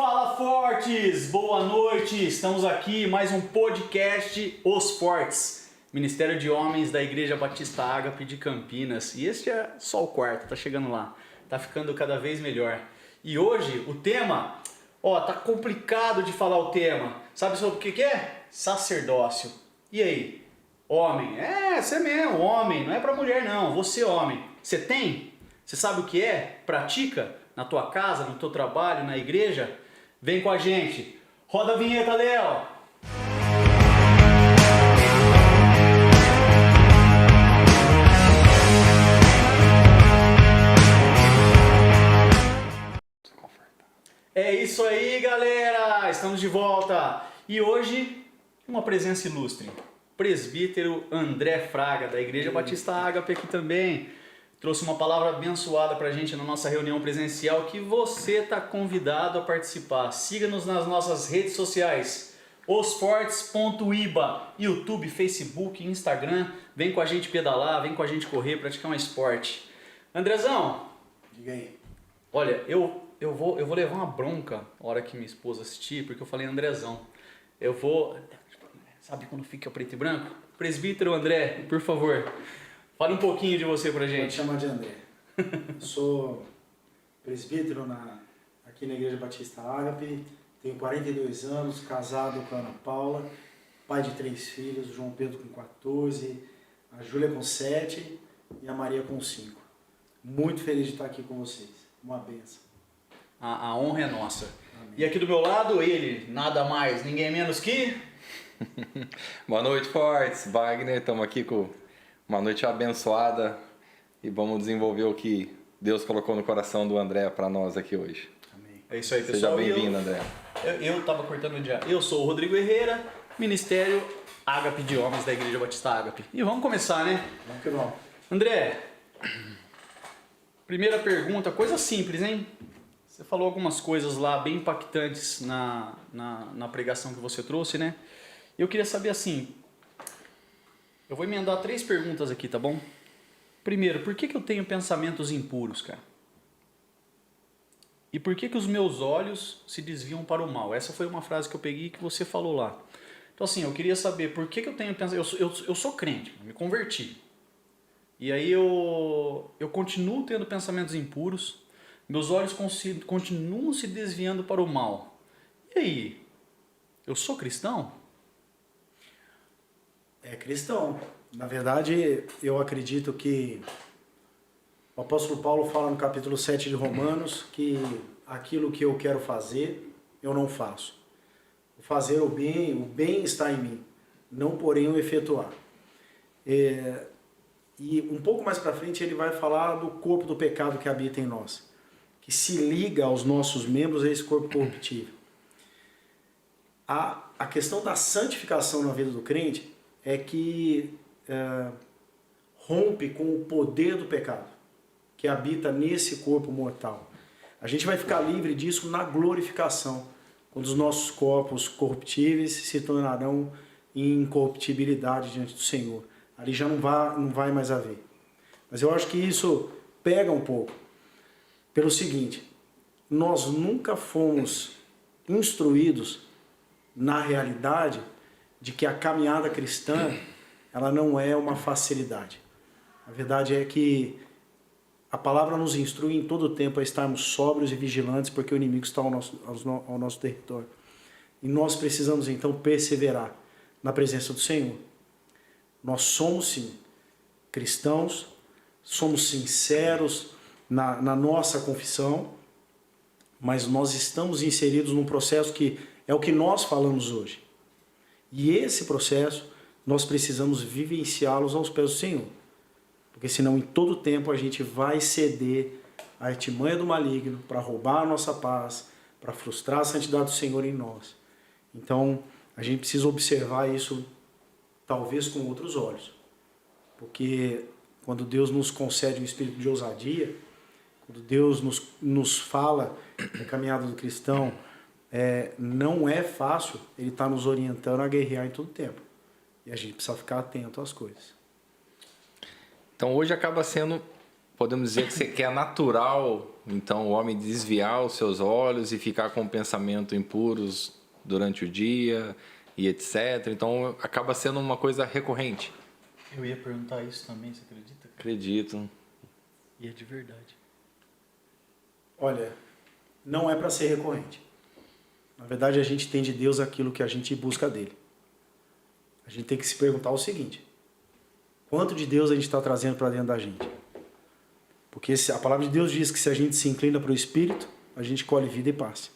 Fala Fortes, boa noite, estamos aqui mais um podcast Os Fortes, Ministério de Homens da Igreja Batista Ágape de Campinas, e este é só o quarto, tá chegando lá, tá ficando cada vez melhor. E hoje o tema, tá complicado de falar o tema, sabe sobre o que é? Sacerdócio. E aí? Homem, você mesmo, homem, não é pra mulher não, você homem, você tem? Você sabe o que é? Pratica? Na tua casa, no teu trabalho, na igreja? Vem com a gente. Roda a vinheta, Léo! É isso aí, galera! Estamos de volta. E hoje, uma presença ilustre. Presbítero André Fraga, da Igreja Batista Ágape aqui também. Trouxe uma palavra abençoada pra gente na nossa reunião presencial que você está convidado a participar. Siga-nos nas nossas redes sociais, osfortes.iba, YouTube, Facebook, Instagram. Vem com a gente pedalar, vem com a gente correr, praticar um esporte. Andrezão, diga aí. Olha, eu vou levar uma bronca na hora que minha esposa assistir, porque eu falei Andrezão. Sabe quando fica preto e branco? Presbítero André, por favor. Fala um pouquinho de você pra gente. Pode chamar de André. Sou presbítero aqui na Igreja Batista Ágape, tenho 42 anos, casado com a Ana Paula, pai de 3 filhos, o João Pedro com 14, a Júlia com 7 e a Maria com 5. Muito feliz de estar aqui com vocês. Uma bênção. A honra é nossa. Amém. E aqui do meu lado, ele, nada mais, ninguém menos que... Boa noite, Fortes. Wagner, estamos aqui com uma noite abençoada e vamos desenvolver o que Deus colocou no coração do André para nós aqui hoje. Amém. É isso aí, pessoal. Seja bem-vindo, André. Eu tava cortando o dia. Eu sou o Rodrigo Herrera, Ministério Ágape de Homens da Igreja Batista Ágape. E vamos começar, né? Vamos que vamos. André, primeira pergunta, coisa simples, hein? Você falou algumas coisas lá bem impactantes na pregação que você trouxe, né? Eu queria saber assim, eu vou emendar 3 perguntas aqui, tá bom? Primeiro, por que eu tenho pensamentos impuros, cara? E por que os meus olhos se desviam para o mal? Essa foi uma frase que eu peguei que você falou lá. Então assim, eu queria saber por que eu tenho pensamentos... Eu sou crente, me converti. E aí eu continuo tendo pensamentos impuros, meus olhos continuam se desviando para o mal. E aí, eu sou cristão? É cristão. Na verdade, eu acredito que o apóstolo Paulo fala no capítulo 7 de Romanos que aquilo que eu quero fazer, eu não faço. O fazer o bem está em mim, não porém o efetuar. E um pouco mais para frente ele vai falar do corpo do pecado que habita em nós, que se liga aos nossos membros a esse corpo corruptível. A questão da santificação na vida do crente é que rompe com o poder do pecado que habita nesse corpo mortal. A gente vai ficar livre disso na glorificação, quando os nossos corpos corruptíveis se tornarão em incorruptibilidade diante do Senhor. Ali já não vai mais haver. Mas eu acho que isso pega um pouco pelo seguinte: nós nunca fomos instruídos na realidade de que a caminhada cristã ela não é uma facilidade. A verdade é que a palavra nos instrui em todo o tempo a estarmos sóbrios e vigilantes, porque o inimigo está ao nosso território. E nós precisamos então perseverar na presença do Senhor. Nós somos sim cristãos, somos sinceros na nossa confissão, mas nós estamos inseridos num processo que é o que nós falamos hoje. E esse processo, nós precisamos vivenciá-los aos pés do Senhor. Porque senão, em todo tempo, a gente vai ceder à artimanha do maligno para roubar a nossa paz, para frustrar a santidade do Senhor em nós. Então, a gente precisa observar isso, talvez com outros olhos. Porque quando Deus nos concede um espírito de ousadia, quando Deus nos fala da caminhada do cristão, não é fácil, Ele está nos orientando a guerrear em todo tempo. E a gente precisa ficar atento às coisas. Então hoje acaba sendo, podemos dizer que é natural Então, o homem desviar os seus olhos e ficar com pensamento impuros durante o dia e etc. Então, acaba sendo uma coisa recorrente. Eu ia perguntar isso também, você acredita? Acredito. E é de verdade. Olha, não é para ser recorrente. Na verdade, a gente tem de Deus aquilo que a gente busca dele. A gente tem que se perguntar o seguinte: quanto de Deus a gente está trazendo para dentro da gente? Porque a palavra de Deus diz que se a gente se inclina para o Espírito, a gente colhe vida e paz.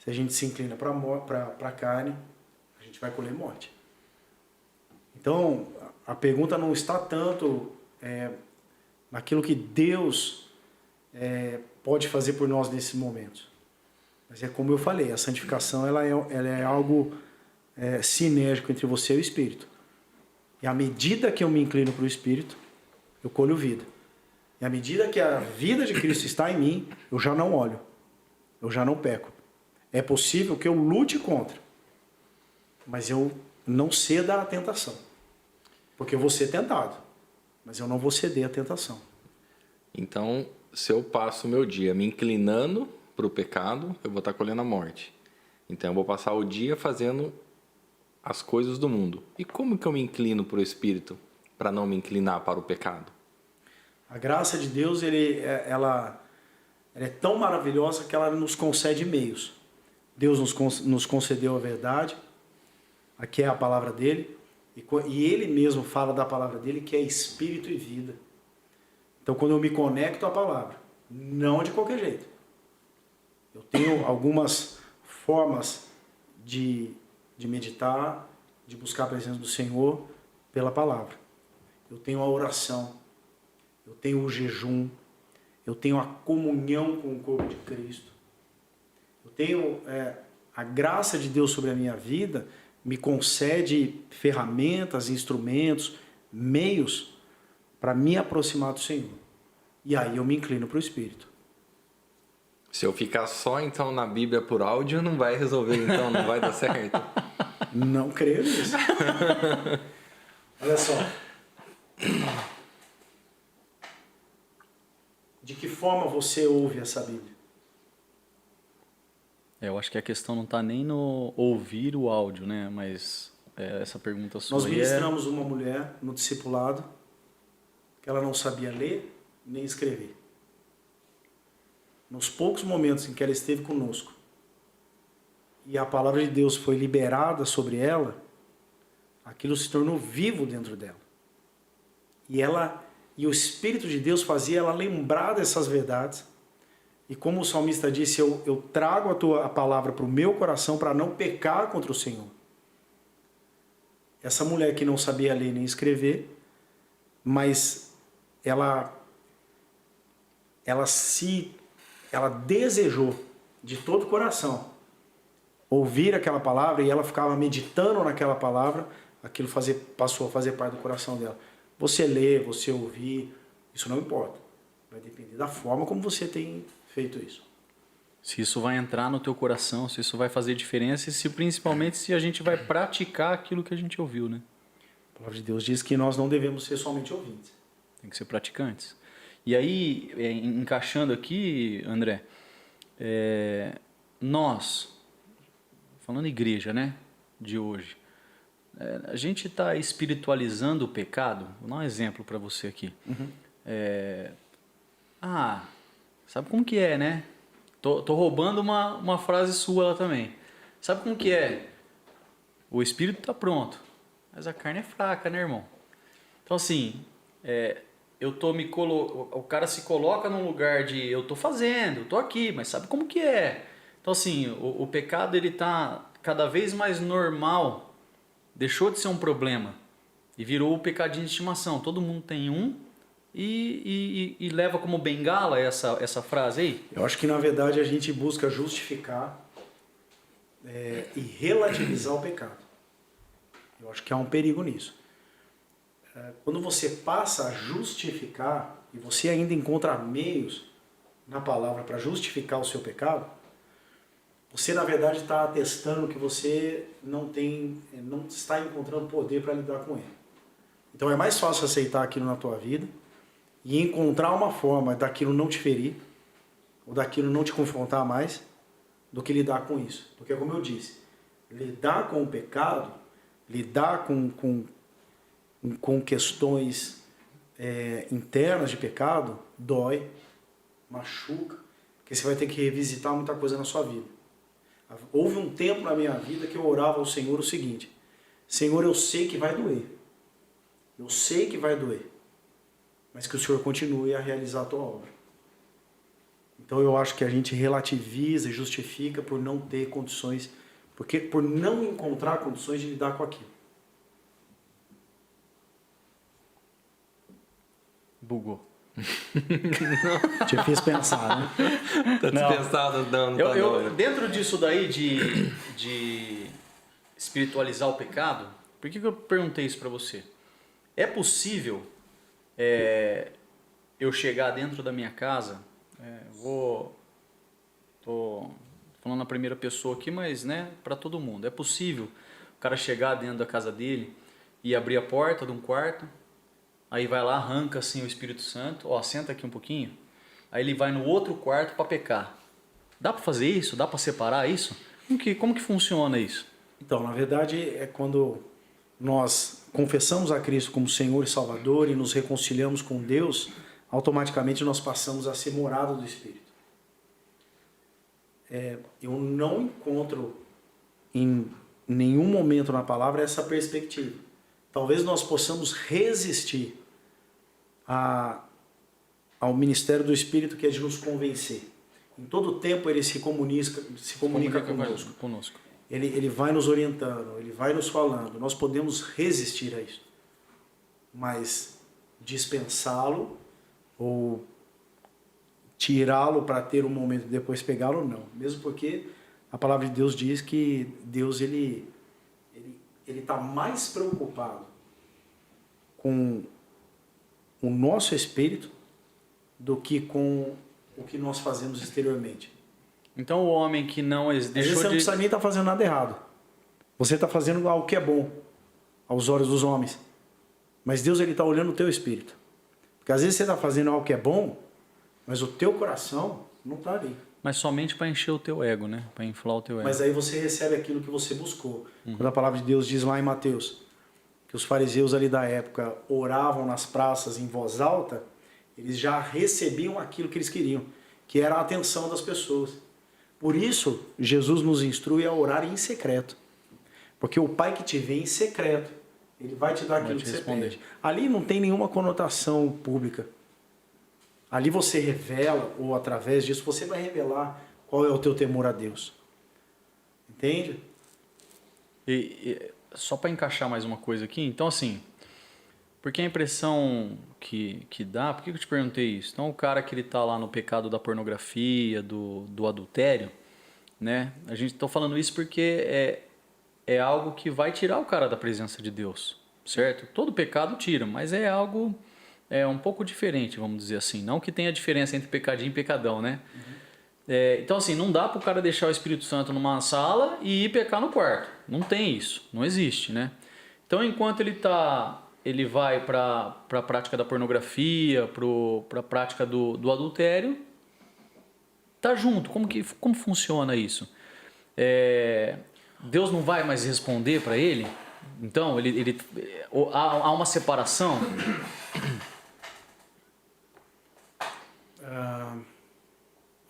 Se a gente se inclina para a carne, a gente vai colher morte. Então, a pergunta não está tanto naquilo que Deus pode fazer por nós nesses momentos. Mas é como eu falei, a santificação ela é algo sinérgico entre você e o Espírito. E à medida que eu me inclino para o Espírito, eu colho vida. E à medida que a vida de Cristo está em mim, eu já não olho. Eu já não peco. É possível que eu lute contra, mas eu não ceda à tentação. Porque eu vou ser tentado, mas eu não vou ceder à tentação. Então, se eu passo o meu dia me inclinando para o pecado, eu vou estar colhendo a morte. Então, eu vou passar o dia fazendo as coisas do mundo. E como que eu me inclino para o Espírito para não me inclinar para o pecado? A graça de Deus, ela é tão maravilhosa que ela nos concede meios. Deus nos concedeu a verdade, aqui é a palavra dele, e ele mesmo fala da palavra dele, que é espírito e vida. Então, quando eu me conecto à palavra, não de qualquer jeito. Eu tenho algumas formas de meditar, de buscar a presença do Senhor pela palavra. Eu tenho a oração, eu tenho o jejum, eu tenho a comunhão com o corpo de Cristo. Eu tenho a graça de Deus sobre a minha vida, me concede ferramentas, instrumentos, meios para me aproximar do Senhor. E aí eu me inclino para o Espírito. Se eu ficar só então na Bíblia por áudio, não vai resolver, então não vai dar certo. Não creio nisso. Olha só. De que forma você ouve essa Bíblia? Eu acho que a questão não está nem no ouvir o áudio, né? Mas essa pergunta sua. Nós ministramos uma mulher no discipulado que ela não sabia ler nem escrever. Nos poucos momentos em que ela esteve conosco e a palavra de Deus foi liberada sobre ela, aquilo se tornou vivo dentro dela. E o Espírito de Deus fazia ela lembrar dessas verdades. E como o salmista disse, eu trago a palavra para o meu coração para não pecar contra o Senhor. Essa mulher que não sabia ler nem escrever, mas ela desejou de todo o coração ouvir aquela palavra, e ela ficava meditando naquela palavra, aquilo passou a fazer parte do coração dela. Você ler, você ouvir, isso não importa. Vai depender da forma como você tem feito isso. Se isso vai entrar no teu coração, se isso vai fazer diferença, e principalmente se a gente vai praticar aquilo que a gente ouviu, né? A palavra de Deus diz que nós não devemos ser somente ouvintes. Tem que ser praticantes. E aí, encaixando aqui, André, nós, falando igreja, né, de hoje, a gente está espiritualizando o pecado. Vou dar um exemplo para você aqui. Uhum. Sabe como que é, né? Tô roubando uma frase sua lá também. Sabe como que é? O espírito está pronto, mas a carne é fraca, né, irmão? Então, assim, o cara se coloca num lugar de eu tô fazendo, eu tô aqui, mas sabe como que é? Então, assim, o pecado, ele tá cada vez mais normal, deixou de ser um problema e virou o pecadinho de estimação. Todo mundo tem um e leva como bengala essa frase aí? Eu acho que, na verdade, a gente busca justificar e relativizar o pecado. Eu acho que há um perigo nisso. Quando você passa a justificar, e você ainda encontra meios na palavra para justificar o seu pecado, você, na verdade, está atestando que você não está encontrando poder para lidar com ele. Então é mais fácil aceitar aquilo na tua vida e encontrar uma forma daquilo não te ferir ou daquilo não te confrontar mais, do que lidar com isso. Porque, como eu disse, lidar com o pecado, lidar com questões internas de pecado, dói, machuca, porque você vai ter que revisitar muita coisa na sua vida. Houve um tempo na minha vida que eu orava ao Senhor o seguinte: Senhor, eu sei que vai doer. Eu sei que vai doer. Mas que o Senhor continue a realizar a tua obra. Então eu acho que a gente relativiza e justifica por não ter condições, por não encontrar condições de lidar com aquilo. Bugou. Te fiz pensar, né? Tá dispensado, não. Dentro disso daí de espiritualizar o pecado, por que eu perguntei isso para você? É possível eu chegar dentro da minha casa, tô falando na primeira pessoa aqui, mas né, para todo mundo. É possível o cara chegar dentro da casa dele e abrir a porta de um quarto, aí vai lá, arranca assim o Espírito Santo, senta aqui um pouquinho, aí ele vai no outro quarto para pecar. Dá para fazer isso? Dá para separar isso? Como que funciona isso? Então, na verdade, é quando nós confessamos a Cristo como Senhor e Salvador e nos reconciliamos com Deus, automaticamente nós passamos a ser morada do Espírito. Eu não encontro em nenhum momento na palavra essa perspectiva. Talvez nós possamos resistir ao ministério do Espírito, que é de nos convencer. Em todo tempo ele se comunica conosco. Ele vai nos orientando, ele vai nos falando. Nós podemos resistir a isso. Mas dispensá-lo ou tirá-lo para ter um momento e depois pegá-lo, não. Mesmo porque a palavra de Deus diz que Deus ele está mais preocupado com o nosso espírito do que com o que nós fazemos exteriormente. Então o homem que não Às vezes você não precisa nem estar fazendo nada errado. Você está fazendo algo que é bom aos olhos dos homens. Mas Deus ele está olhando o teu espírito. Porque às vezes você está fazendo algo que é bom, mas o teu coração não está ali. Mas somente para encher o teu ego, né? Para inflar o teu ego. Mas aí você recebe aquilo que você buscou. Quando a palavra de Deus diz lá em Mateus que os fariseus ali da época oravam nas praças em voz alta, eles já recebiam aquilo que eles queriam, que era a atenção das pessoas. Por isso, Jesus nos instrui a orar em secreto. Porque o Pai que te vê em secreto, ele vai te dar aquilo que você pede. Ali não tem nenhuma conotação pública. Ali você revela, ou através disso, você vai revelar qual é o teu temor a Deus. Entende? E só para encaixar mais uma coisa aqui, então assim, porque a impressão que dá, por que eu te perguntei isso? Então o cara que ele tá lá no pecado da pornografia, do adultério, né? A gente tá falando isso porque é algo que vai tirar o cara da presença de Deus, certo? Todo pecado tira, mas é algo um pouco diferente, vamos dizer assim. Não que tenha diferença entre pecadinho e pecadão, né? Então assim, não dá para o cara deixar o Espírito Santo numa sala e ir pecar no quarto. Não tem isso, não existe, né? Então enquanto ele vai para a prática da pornografia, para a prática do adultério, tá junto. Como funciona isso? Deus não vai mais responder para ele? Então há uma separação?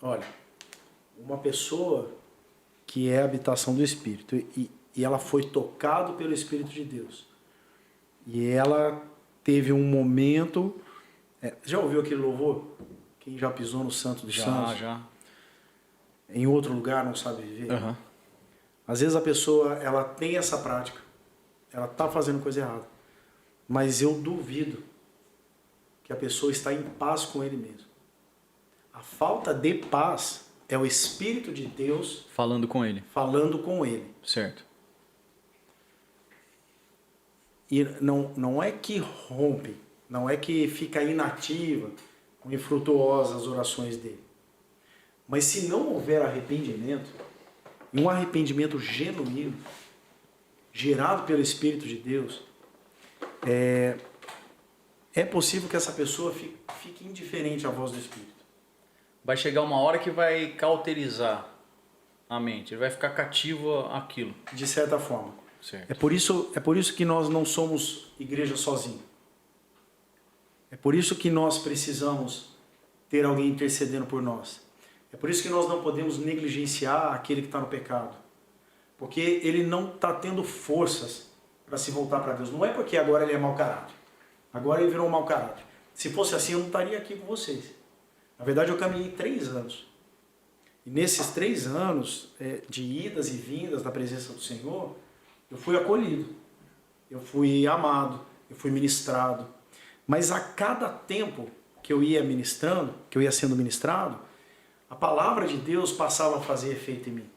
Olha, uma pessoa que é a habitação do Espírito e ela foi tocada pelo Espírito de Deus e ela teve um momento... já ouviu aquele louvor? Quem já pisou no Santo dos Santos? Já. Em outro lugar não sabe viver? Uhum. Às vezes a pessoa ela tem essa prática, ela está fazendo coisa errada, mas eu duvido que a pessoa está em paz com ele mesmo. A falta de paz é o Espírito de Deus falando com ele. Certo. E não é que rompe, não é que fica inativa, infrutuosa as orações dele. Mas se não houver arrependimento, e um arrependimento genuíno, gerado pelo Espírito de Deus, é possível que essa pessoa fique indiferente à voz do Espírito. vai chegar uma hora que vai cauterizar a mente, ele vai ficar cativo àquilo. De certa forma. Certo. É por isso que nós não somos igreja sozinho. É por isso que nós precisamos ter alguém intercedendo por nós. É por isso que nós não podemos negligenciar aquele que está no pecado. Porque ele não está tendo forças para se voltar para Deus. Não é porque agora ele é mau caráter. Agora ele virou um mau caráter. Se fosse assim, eu não estaria aqui com vocês. Na verdade, eu caminhei 3 anos. E nesses 3 anos de idas e vindas da presença do Senhor, eu fui acolhido. Eu fui amado. Eu fui ministrado. Mas a cada tempo que eu ia ministrando, que eu ia sendo ministrado, a palavra de Deus passava a fazer efeito em mim.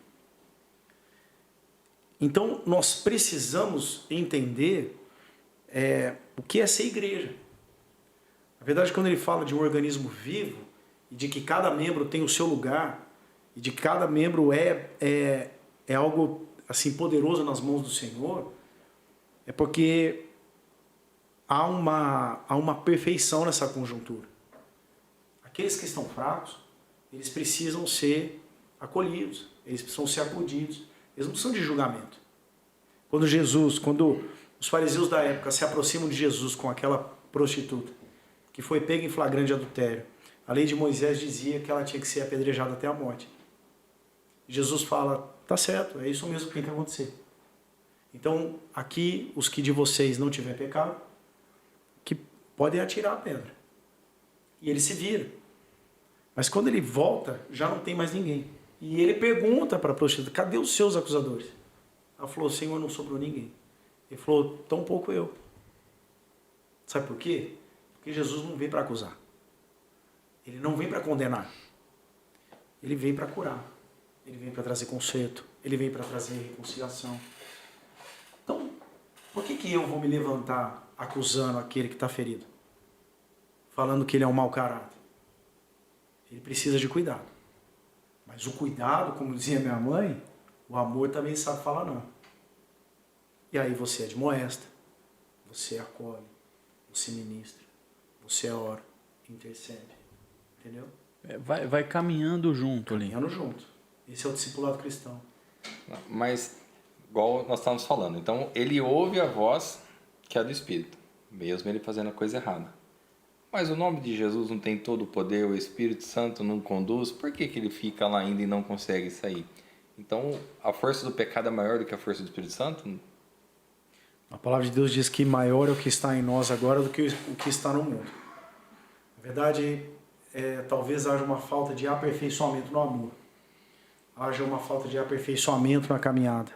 Então, nós precisamos entender o que é ser igreja. Na verdade, quando ele fala de um organismo vivo, e de que cada membro tem o seu lugar, e de que cada membro é algo assim poderoso nas mãos do Senhor, é porque há uma perfeição nessa conjuntura. Aqueles que estão fracos, eles precisam ser acolhidos, eles precisam ser acudidos, eles não precisam de julgamento. Quando os fariseus da época se aproximam de Jesus com aquela prostituta, que foi pega em flagrante adultério, a lei de Moisés dizia que ela tinha que ser apedrejada até a morte. Jesus fala, tá certo, é isso mesmo que tem que acontecer. Então, aqui, os que de vocês não tiverem pecado, que podem atirar a pedra. E ele se vira. Mas quando ele volta, já não tem mais ninguém. E ele pergunta para a prostituta, cadê os seus acusadores? Ela falou, Senhor, não sobrou ninguém. Ele falou, tão pouco eu. Sabe por quê? Porque Jesus não veio para acusar. Ele não vem para condenar. Ele vem para curar. Ele vem para trazer conserto. Ele vem para trazer reconciliação. Então, por que eu vou me levantar acusando aquele que está ferido? Falando que ele é um mau caráter. Ele precisa de cuidado. Mas o cuidado, como dizia minha mãe, o amor também sabe falar não. E aí você admoesta, você acolhe, você ministra, você ora, intercede. Entendeu? Vai caminhando junto ali. Caminhando junto. Esse é o discipulado cristão. Mas, igual nós estávamos falando, então ele ouve a voz que é do Espírito, mesmo ele fazendo a coisa errada. Mas o nome de Jesus não tem todo o poder, o Espírito Santo não conduz, por que ele fica lá ainda e não consegue sair? Então, a força do pecado é maior do que a força do Espírito Santo? A palavra de Deus diz que maior é o que está em nós agora do que o que está no mundo. Na verdade, talvez haja uma falta de aperfeiçoamento no amor. Haja uma falta de aperfeiçoamento na caminhada.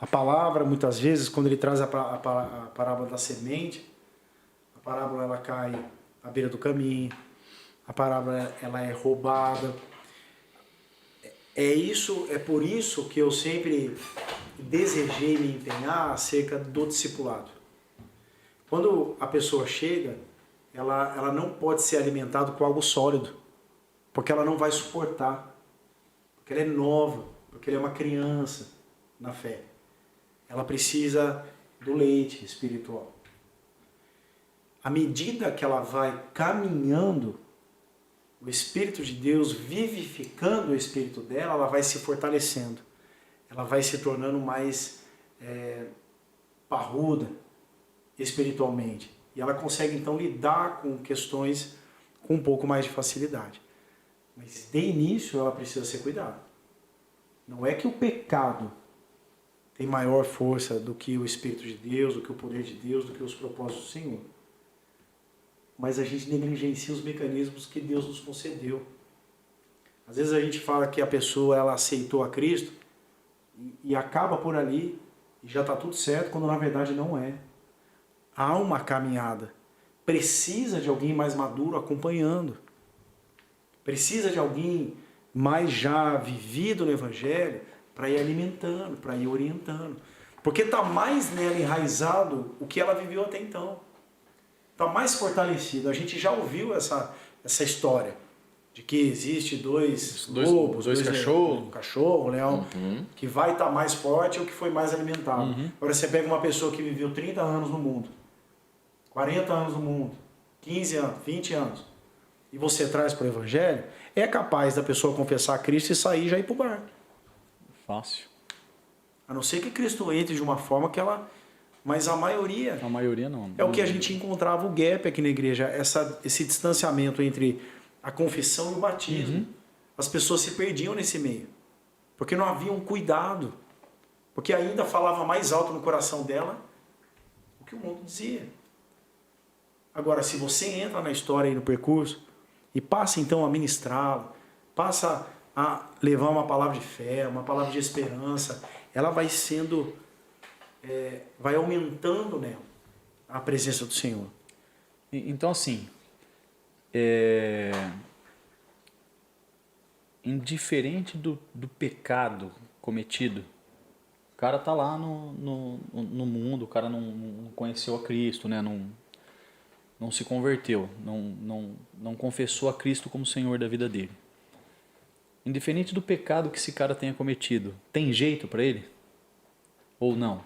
A palavra, muitas vezes, quando ele traz a parábola da semente, a parábola ela cai à beira do caminho, a parábola ela é roubada. É por isso que eu sempre desejei me empenhar acerca do discipulado. Quando a pessoa chega, ela não pode ser alimentada com algo sólido, porque ela não vai suportar, porque ela é nova, porque ela é uma criança na fé. Ela precisa do leite espiritual. À medida que ela vai caminhando, o Espírito de Deus vivificando o espírito dela, ela vai se fortalecendo. Ela vai se tornando mais parruda espiritualmente. E ela consegue então lidar com questões com um pouco mais de facilidade. Mas de início ela precisa ser cuidada. Não é que o pecado tem maior força do que o Espírito de Deus, do que o poder de Deus, do que os propósitos do Senhor. Mas a gente negligencia os mecanismos que Deus nos concedeu. Às vezes a gente fala que a pessoa ela aceitou a Cristo e acaba por ali e já está tudo certo, quando na verdade não é. Há uma caminhada. Precisa de alguém mais maduro acompanhando. Precisa de alguém mais já vivido no Evangelho para ir alimentando, para ir orientando. Porque está mais nela enraizado o que ela viveu até então. Está mais fortalecido. A gente já ouviu essa história de que existe dois lobos, dois cachorros, um cachorro, um leão, que vai estar mais forte ou que foi mais alimentado. Agora você pega uma pessoa que viveu 30 anos no mundo, 40 anos no mundo, 15 anos, 20 anos. e você traz para o Evangelho, é capaz da pessoa confessar a Cristo e sair e já ir para o bar. Fácil. A não ser que Cristo entre de uma forma que ela... Mas a maioria... A maioria não. É o que a gente encontrava o gap aqui na igreja, esse distanciamento entre a confissão e o batismo. As pessoas se perdiam nesse meio. Porque não havia um cuidado. Porque ainda falava mais alto no coração dela o que o mundo dizia. Agora, se você entra na história e no percurso e passa então a ministrá-la, passa a levar uma palavra de fé, uma palavra de esperança, ela vai sendo, vai aumentando nela a presença do Senhor. Então, assim, indiferente do pecado cometido, o cara tá lá no mundo, o cara não conheceu a Cristo, né? Não se converteu, não confessou a Cristo como Senhor da vida dele. Indiferente do pecado que esse cara tenha cometido, tem jeito para ele? Ou não?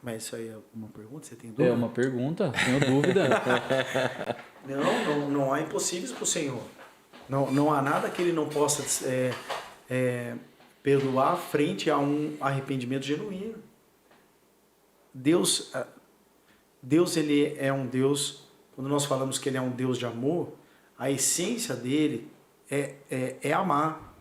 Mas isso aí é uma pergunta? Você tem dúvida? É uma pergunta, tenho dúvida. Não há impossíveis para o Senhor. Não há nada que ele não possa perdoar frente a um arrependimento genuíno. Deus ele é um Deus, quando nós falamos que ele é um Deus de amor, a essência dele é amar.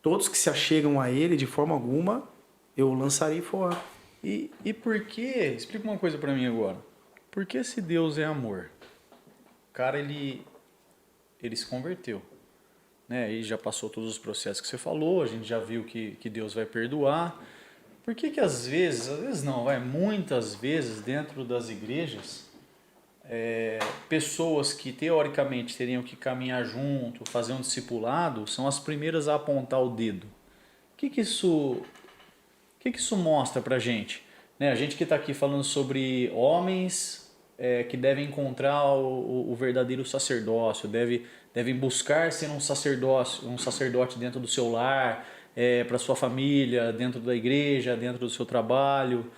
Todos que se achegam a ele, de forma alguma, eu lançarei fora. E por que? Explica uma coisa para mim agora. Por que se Deus é amor? O cara, ele se converteu, né? E já passou todos os processos que você falou, a gente já viu que Deus vai perdoar. Por que às vezes não, muitas vezes dentro das igrejas, pessoas que teoricamente teriam que caminhar junto, fazer um discipulado, são as primeiras a apontar o dedo? O que isso mostra pra gente? Né? A gente que está aqui falando sobre homens que devem encontrar o verdadeiro sacerdócio, devem buscar ser um sacerdote dentro do seu lar, para sua família, dentro da igreja, dentro do seu trabalho.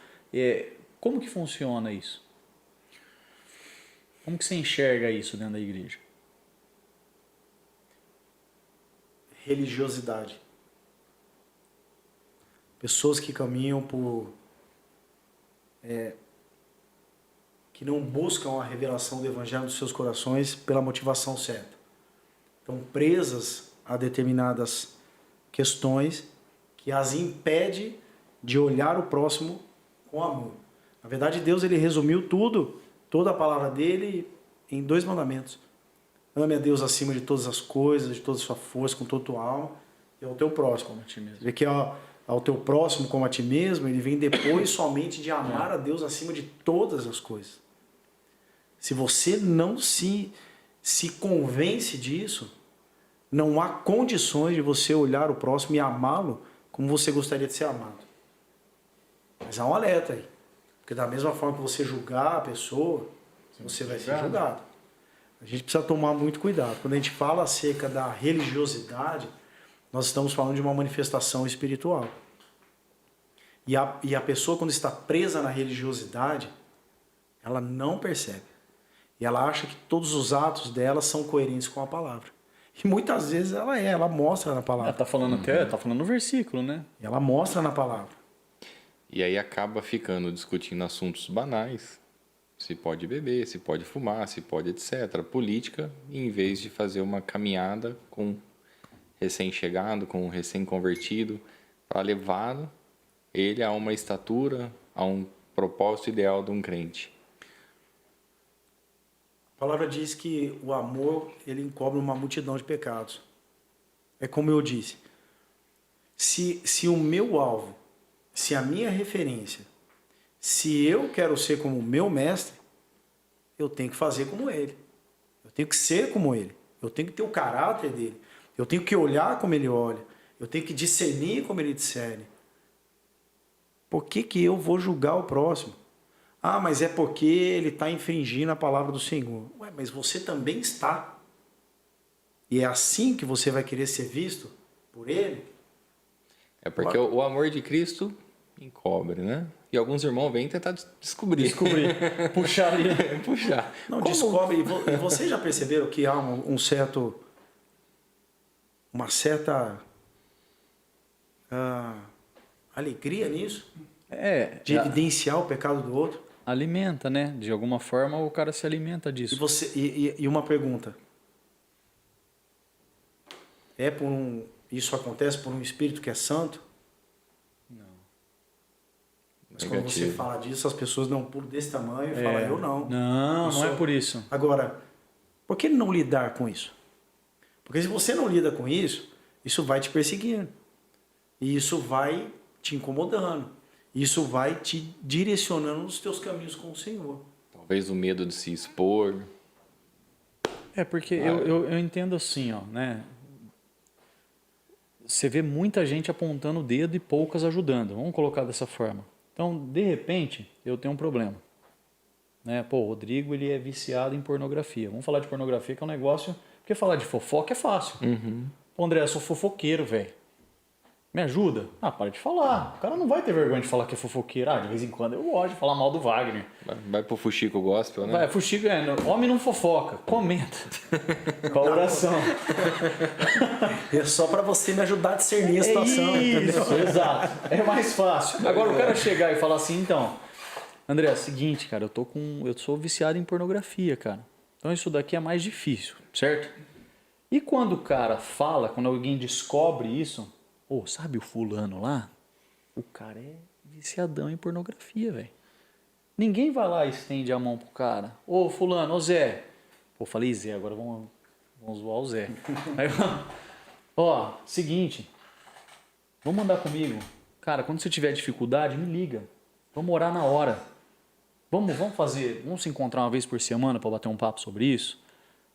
Como que funciona isso? Como que você enxerga isso dentro da igreja? Religiosidade. Pessoas que caminham que não buscam a revelação do Evangelho dos seus corações pela motivação certa. Estão presas a determinadas questões que as impede de olhar o próximo com amor. Na verdade, Deus ele resumiu toda a palavra dele em 2 mandamentos. Ame a Deus acima de todas as coisas, de toda a sua força, com toda a tua alma, e ao teu próximo. Como a ti mesmo. Você vê que ao teu próximo como a ti mesmo, ele vem depois somente de amar a Deus acima de todas as coisas. Se você não se convence disso, não há condições de você olhar o próximo e amá-lo como você gostaria de ser amado. Mas há um alerta aí. Porque da mesma forma que você julgar a pessoa, você vai ser julgado. A gente precisa tomar muito cuidado. Quando a gente fala acerca da religiosidade, nós estamos falando de uma manifestação espiritual. E a pessoa, quando está presa na religiosidade, ela não percebe. E ela acha que todos os atos dela são coerentes com a palavra. E muitas vezes ela mostra na palavra. Ela tá falando tá falando no versículo, né? Ela mostra na palavra. E aí acaba ficando discutindo assuntos banais. Se pode beber, se pode fumar, se pode etc. Política, em vez de fazer uma caminhada com recém-chegado, com recém-convertido, para levar ele a uma estatura, a um propósito ideal de um crente. A palavra diz que o amor, ele encobre uma multidão de pecados. É como eu disse. Se o meu alvo, se a minha referência, se eu quero ser como o meu mestre, eu tenho que fazer como ele. Eu tenho que ser como ele. Eu tenho que ter o caráter dele. Eu tenho que olhar como ele olha. Eu tenho que discernir como ele discerne. Por que eu vou julgar o próximo? Ah, mas é porque ele está infringindo a palavra do Senhor. Ué, mas você também está. E é assim que você vai querer ser visto por ele? É porque o amor de Cristo encobre, né? E alguns irmãos vêm tentar descobrir. Puxar ali. Puxar. Não, descobre. E vocês já perceberam que há uma certa alegria nisso? De evidenciar o pecado do outro? Alimenta, né? De alguma forma o cara se alimenta disso. E uma pergunta. Isso acontece por um espírito que é santo? Não. Mas quando você fala disso, as pessoas dão um pulo desse tamanho e falam, eu não. Não é por isso. Agora, por que não lidar com isso? Porque se você não lida com isso, isso vai te perseguindo. E isso vai te incomodando. Isso vai te direcionando nos teus caminhos com o Senhor. Talvez o medo de se expor. Porque eu entendo assim, ó, né? Você vê muita gente apontando o dedo e poucas ajudando. Vamos colocar dessa forma. Então, de repente, eu tenho um problema. Né? Pô, o Rodrigo ele é viciado em pornografia. Vamos falar de pornografia, que é um negócio... Porque falar de fofoca é fácil. Pô, André, eu sou fofoqueiro, velho. Me ajuda? Para de falar. O cara não vai ter vergonha de falar que é fofoqueiro. De vez em quando eu gosto de falar mal do Wagner. Vai pro Fuxico Gospel, né? Vai, Fuxico homem não fofoca. Comenta. Com a oração. É só para você me ajudar a discernir a situação, entendeu? Exato. É mais fácil. Agora o cara chegar e falar assim, então, André, é o seguinte, cara, eu sou viciado em pornografia, cara. Então isso daqui é mais difícil, certo? E quando o cara fala, quando alguém descobre isso, sabe o fulano lá? O cara é viciadão em pornografia, velho. Ninguém vai lá e estende a mão pro cara. Fulano, Zé. Falei Zé, agora vamos zoar o Zé. Aí, seguinte, vamos andar comigo. Cara, quando você tiver dificuldade, me liga. Vamos orar na hora. Vamos se encontrar uma vez por semana para bater um papo sobre isso?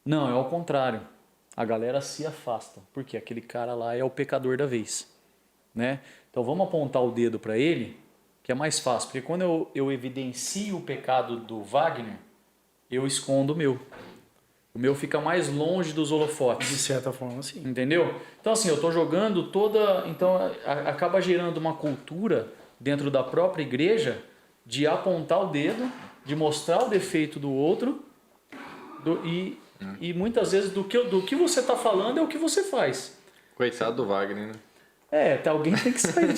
Não, é ao contrário. A galera se afasta, porque aquele cara lá é o pecador da vez, né? Então vamos apontar o dedo para ele, que é mais fácil, porque quando eu evidencio o pecado do Wagner, eu escondo o meu. O meu fica mais longe dos holofotes. De certa forma, sim. Entendeu? Então assim, eu estou jogando então acaba gerando uma cultura dentro da própria igreja de apontar o dedo, de mostrar o defeito do outro e muitas vezes do que você está falando é o que você faz. Coitado do Wagner, né? Alguém tem que sair.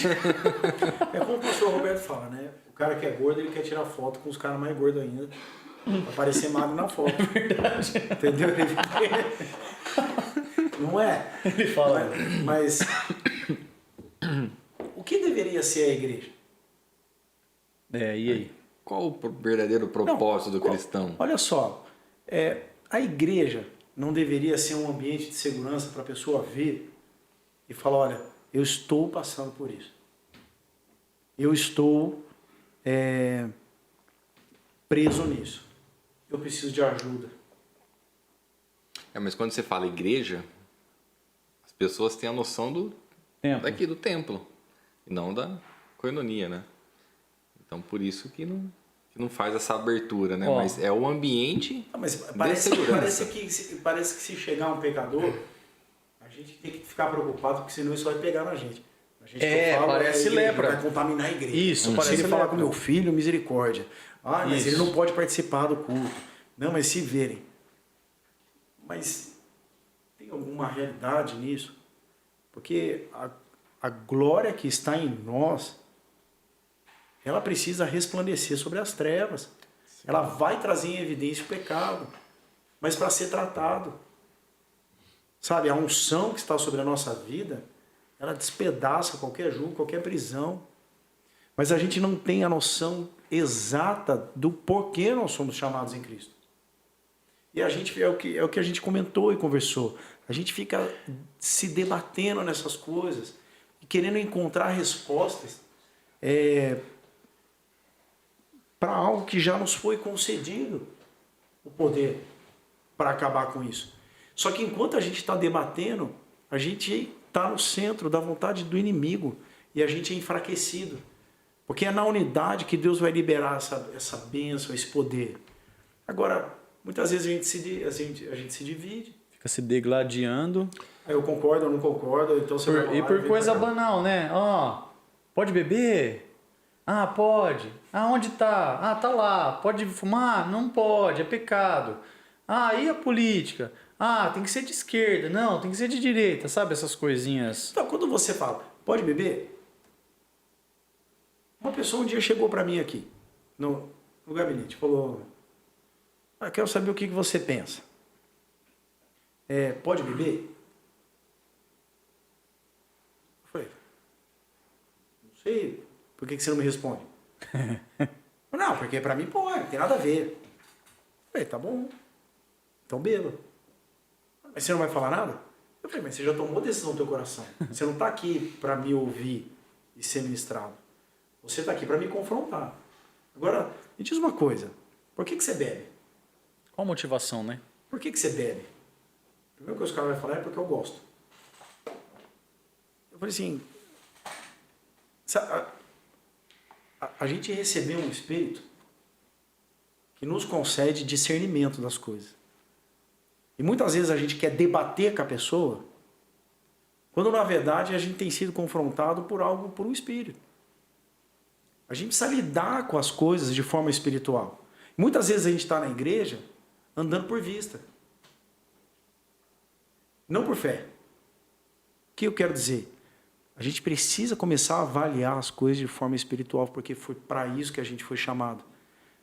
É como o professor Roberto fala, né? O cara que é gordo, ele quer tirar foto com os caras mais gordos ainda. Pra parecer magro na foto. Verdade. Entendeu? Não é? Ele fala. Mas o que deveria ser a igreja? E aí? Qual o verdadeiro propósito do cristão? Olha só, a igreja não deveria ser um ambiente de segurança para a pessoa vir e falar, olha, eu estou passando por isso. Eu estou preso nisso. Eu preciso de ajuda. Mas quando você fala igreja, as pessoas têm a noção do templo, e não da coinonia, né? Então, por isso que não faz essa abertura, né? Mas é o ambiente de segurança. Parece que se chegar um pecador, a gente tem que ficar preocupado, porque senão isso vai pegar na gente. A gente parece lepra. Vai contaminar a igreja. Isso, parece ele falar com meu filho, misericórdia. Mas isso. ele não pode participar do culto. Não, mas se verem. Mas tem alguma realidade nisso? Porque a glória que está em nós, ela precisa resplandecer sobre as trevas. Sim. Ela vai trazer em evidência o pecado, mas para ser tratado. Sabe, a unção que está sobre a nossa vida, ela despedaça qualquer julgo, qualquer prisão. Mas a gente não tem a noção exata do porquê nós somos chamados em Cristo. E a gente é o que a gente comentou e conversou. A gente fica se debatendo nessas coisas e querendo encontrar respostas para algo que já nos foi concedido o poder para acabar com isso. Só que enquanto a gente está debatendo, a gente está no centro da vontade do inimigo e a gente é enfraquecido. Porque é na unidade que Deus vai liberar essa bênção, esse poder. Agora, muitas vezes a gente se divide. Fica se degladiando. Aí eu concordo ou não concordo, então você vai por coisa banal, né? Pode beber? Ah, pode. Ah, onde tá? Ah, tá lá. Pode fumar? Não pode, é pecado. Ah, e a política? Ah, tem que ser de esquerda. Não, tem que ser de direita, sabe? Essas coisinhas. Então, quando você fala, pode beber? Uma pessoa um dia chegou para mim aqui, no gabinete, falou, quero saber o que você pensa. Pode beber? Eu falei, não sei, por que você não me responde? Não, porque para mim pode, não tem nada a ver. Eu falei, tá bom, então beba. Mas você não vai falar nada? Eu falei, mas você já tomou decisão no teu coração. Você não está aqui para me ouvir e ser ministrado. Você está aqui para me confrontar. Agora, me diz uma coisa. Por que você bebe? Qual a motivação, né? Por que você bebe? A primeira coisa que o cara vai falar é porque eu gosto. Eu falei assim, a gente recebeu um espírito que nos concede discernimento das coisas. E muitas vezes a gente quer debater com a pessoa, quando na verdade a gente tem sido confrontado por um espírito. A gente precisa lidar com as coisas de forma espiritual. Muitas vezes a gente está na igreja andando por vista, não por fé. O que eu quero dizer? A gente precisa começar a avaliar as coisas de forma espiritual, porque foi para isso que a gente foi chamado.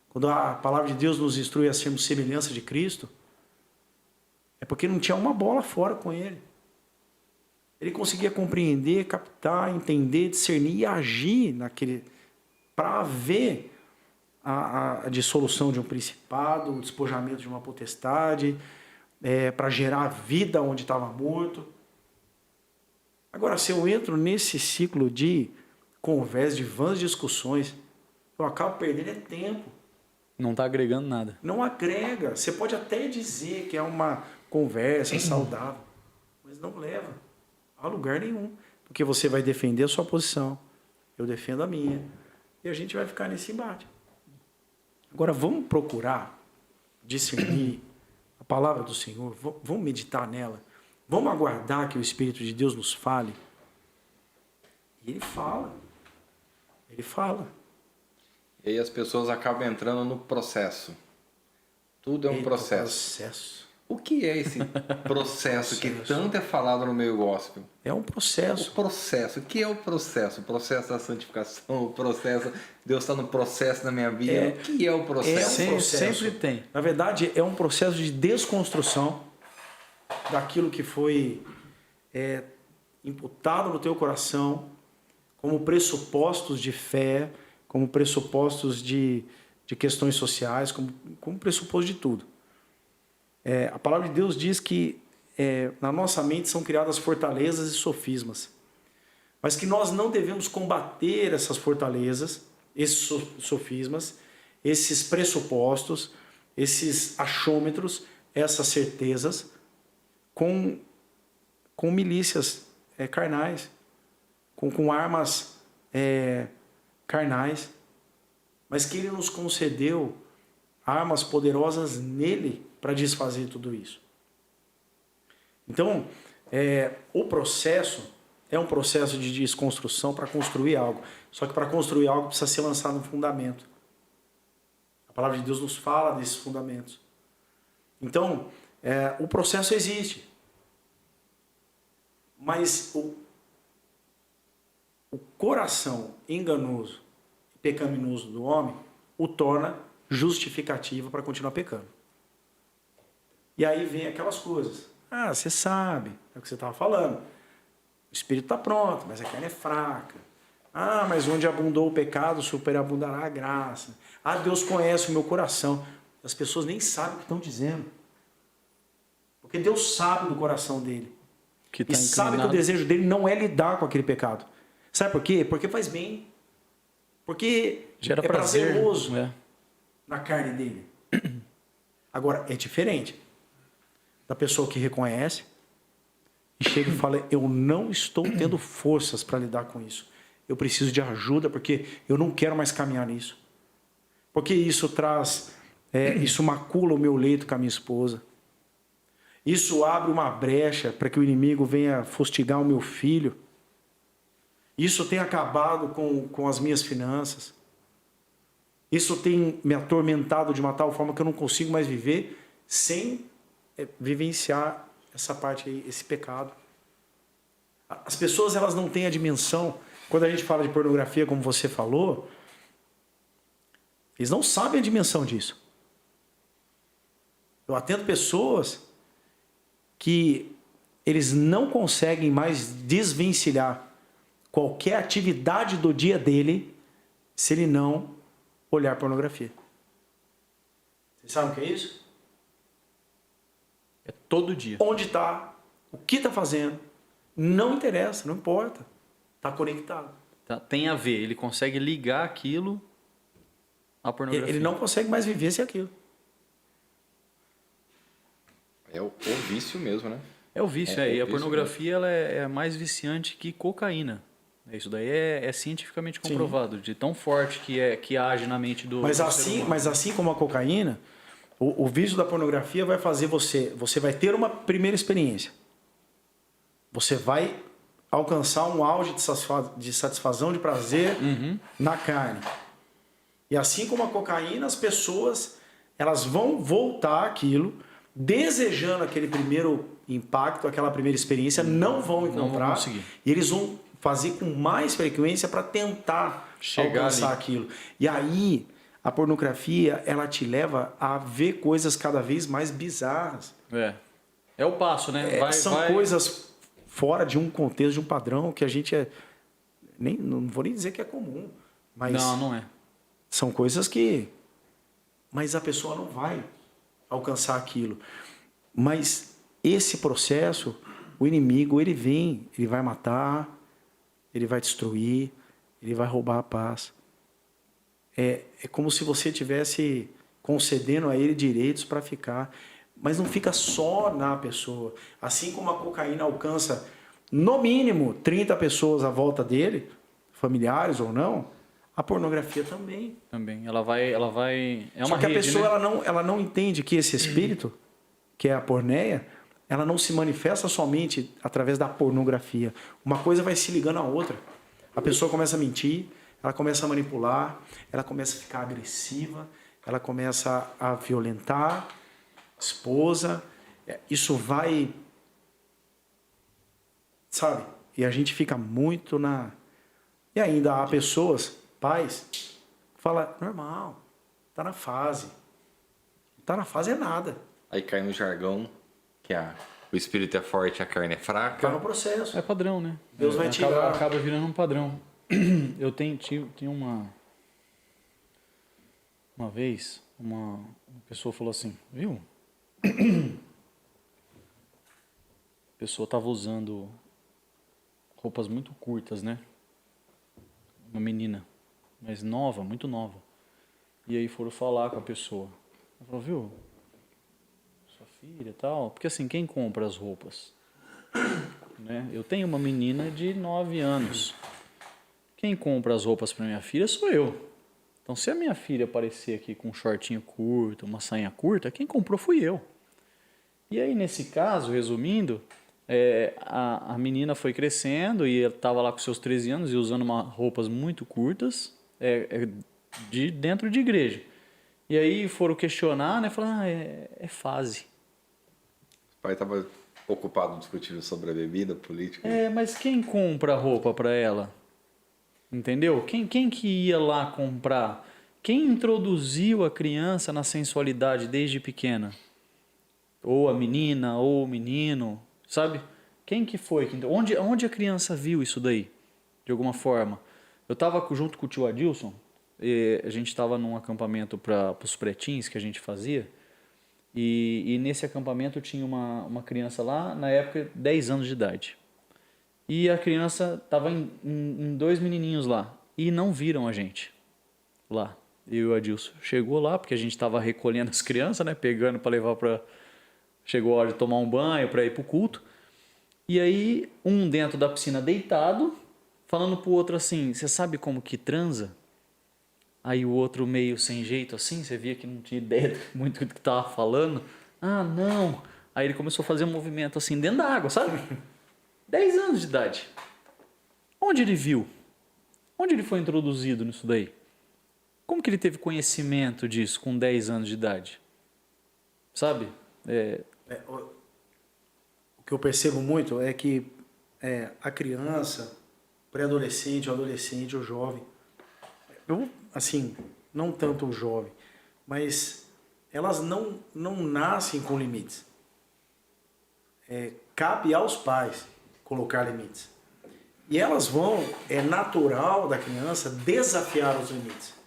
Quando a palavra de Deus nos instrui a sermos semelhança de Cristo, é porque não tinha uma bola fora com ele. Ele conseguia compreender, captar, entender, discernir e agir naquele, para ver a dissolução de um principado, o despojamento de uma potestade, para gerar vida onde estava morto. Agora, se eu entro nesse ciclo de conversa, de vãs discussões, eu acabo perdendo tempo. Não está agregando nada. Não agrega. Você pode até dizer que é uma conversa saudável, mas não leva a lugar nenhum. Porque você vai defender a sua posição, eu defendo a minha, e a gente vai ficar nesse embate. Agora, vamos procurar discernir a palavra do Senhor, vamos meditar nela, vamos aguardar que o Espírito de Deus nos fale. E Ele fala. Ele fala. E aí as pessoas acabam entrando no processo. Tudo é um processo. O que é esse processo que tanto é falado no meio gospel? É um processo. O processo. O que é o processo? O processo da santificação, o processo... Deus está no processo da minha vida. O que é o processo? Sempre tem. Na verdade, é um processo de desconstrução daquilo que foi imputado no teu coração como pressupostos de fé, como pressupostos de questões sociais, como pressuposto de tudo. A palavra de Deus diz que na nossa mente são criadas fortalezas e sofismas, mas que nós não devemos combater essas fortalezas, esses sofismas, esses pressupostos, esses achômetros, essas certezas, com milícias carnais, com armas carnais, mas que Ele nos concedeu armas poderosas nele para desfazer tudo isso. Então, o processo é um processo de desconstrução para construir algo. Só que para construir algo precisa ser lançado um fundamento. A palavra de Deus nos fala desses fundamentos. Então, o processo existe. Mas o coração enganoso e pecaminoso do homem o torna justificativa para continuar pecando. E aí vem aquelas coisas. Você sabe, é o que você estava falando. O espírito está pronto, mas a carne é fraca. Mas onde abundou o pecado, superabundará a graça. Deus conhece o meu coração. As pessoas nem sabem o que estão dizendo. Porque Deus sabe do coração dele. E sabe que o desejo dele não é lidar com aquele pecado. Sabe por quê? Porque faz bem. Porque gera prazer, prazeroso na carne dele. Agora, é diferente da pessoa que reconhece e chega e fala: eu não estou tendo forças para lidar com isso. Eu preciso de ajuda porque eu não quero mais caminhar nisso. Porque isso isso macula o meu leito com a minha esposa. Isso abre uma brecha para que o inimigo venha fustigar o meu filho. Isso tem acabado com as minhas finanças. Isso tem me atormentado de uma tal forma que eu não consigo mais viver sem vivenciar essa parte aí, esse pecado. As pessoas, elas não têm a dimensão. Quando a gente fala de pornografia, como você falou, eles não sabem a dimensão disso. Eu atendo pessoas que eles não conseguem mais desvencilhar qualquer atividade do dia dele se ele não olhar pornografia. Vocês sabem o que é isso? É todo dia. Onde está, o que está fazendo, não interessa, não importa. Está conectado. Tem a ver, ele consegue ligar aquilo à pornografia. Ele não consegue mais viver sem aquilo. É o vício mesmo, né? É o vício, É e o a vício pornografia ela é mais viciante que cocaína. Isso daí é cientificamente comprovado, de tão forte que age na mente do ser humano. Mas assim como a cocaína, o vício da pornografia vai fazer você vai ter uma primeira experiência. Você vai alcançar um auge de satisfação, de prazer na carne. E assim como a cocaína, as pessoas elas vão voltar àquilo, desejando aquele primeiro impacto, aquela primeira experiência, não vão encontrar. E eles vão fazer com mais frequência para tentar alcançar aquilo. E aí, a pornografia, ela te leva a ver coisas cada vez mais bizarras. É o passo, né? São coisas fora de um contexto, de um padrão que a gente não vou nem dizer que é comum. Mas não é. São coisas que... Mas a pessoa não vai alcançar aquilo. Mas esse processo, o inimigo, ele vem, ele vai matar, ele vai destruir, ele vai roubar a paz. É como se você estivesse concedendo a ele direitos para ficar. Mas não fica só na pessoa. Assim como a cocaína alcança, no mínimo, 30 pessoas à volta dele, familiares ou não, a pornografia também. Também. Ela vai é uma Só que rede, a pessoa, né? ela não entende que esse espírito, que é a porneia, ela não se manifesta somente através da pornografia. Uma coisa vai se ligando à outra. A pessoa começa a mentir, ela começa a manipular, ela começa a ficar agressiva, ela começa a violentar a esposa. Isso vai... Sabe? E a gente fica muito na... E ainda há pessoas, pais, que falam, normal, tá na fase. Tá na fase é nada. Aí cai no jargão que o espírito é forte, a carne é fraca. Tá no processo. É padrão, né? Deus vai tirar. Acaba virando um padrão. Eu tinha uma vez, uma pessoa falou assim, viu? A pessoa estava usando roupas muito curtas, né? Uma menina, mas nova, muito nova. E aí foram falar com a pessoa. Ela falou, viu? Sua filha e tal. Porque assim, quem compra as roupas? Né? Eu tenho uma menina de 9 anos. Quem compra as roupas para minha filha sou eu. Então, se a minha filha aparecer aqui com um shortinho curto, uma sainha curta, quem comprou fui eu. E aí, nesse caso, resumindo, a menina foi crescendo e estava lá com seus 13 anos e usando roupas muito curtas de dentro de igreja. E aí foram questionar, né? Falaram, é fase. O pai estava ocupado discutindo sobre a bebida, política. Mas quem compra roupa para ela? Entendeu? Quem que ia lá comprar? Quem introduziu a criança na sensualidade desde pequena? Ou a menina, ou o menino, sabe? Quem que foi? Onde a criança viu isso daí? De alguma forma. Eu estava junto com o tio Adilson, a gente estava num acampamento para os pretins que a gente fazia, e nesse acampamento tinha uma criança lá, na época, 10 anos de idade. E a criança estava em 2 menininhos lá, e não viram a gente lá. Eu e o Adilson. Chegou lá, porque a gente estava recolhendo as crianças, né? Pegando para levar para... Chegou a hora de tomar um banho para ir para o culto. E aí, um dentro da piscina deitado, falando pro outro assim, você sabe como que transa? Aí o outro meio sem jeito assim, você via que não tinha ideia muito do que tava falando. Ah, não. Aí ele começou a fazer um movimento assim dentro da água, sabe? 10 anos de idade. Onde ele viu? Onde ele foi introduzido nisso daí? Como que ele teve conhecimento disso com 10 anos de idade? Sabe? O que eu percebo muito é que a criança, pré-adolescente, o adolescente, o jovem, assim, não tanto o jovem, mas elas não nascem com limites. Cabe aos pais colocar limites. E elas vão, é natural da criança desafiar os limites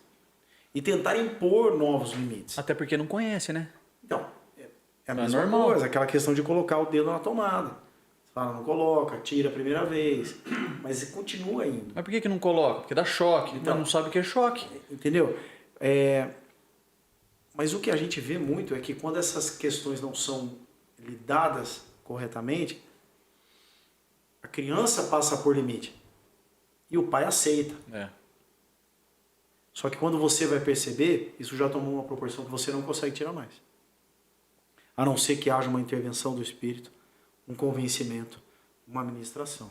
e tentar impor novos limites. Até porque não conhece, né? Então, é a mesma coisa, aquela questão de colocar o dedo na tomada. Você fala, não coloca, tira a primeira vez, mas continua indo. Mas por que não coloca? Porque dá choque, então não sabe o que é choque. Entendeu? Mas o que a gente vê muito é que quando essas questões não são lidadas corretamente, a criança passa por limite e o pai aceita. Só que quando você vai perceber, isso já tomou uma proporção que você não consegue tirar mais. A não ser que haja uma intervenção do Espírito, um convencimento, uma ministração.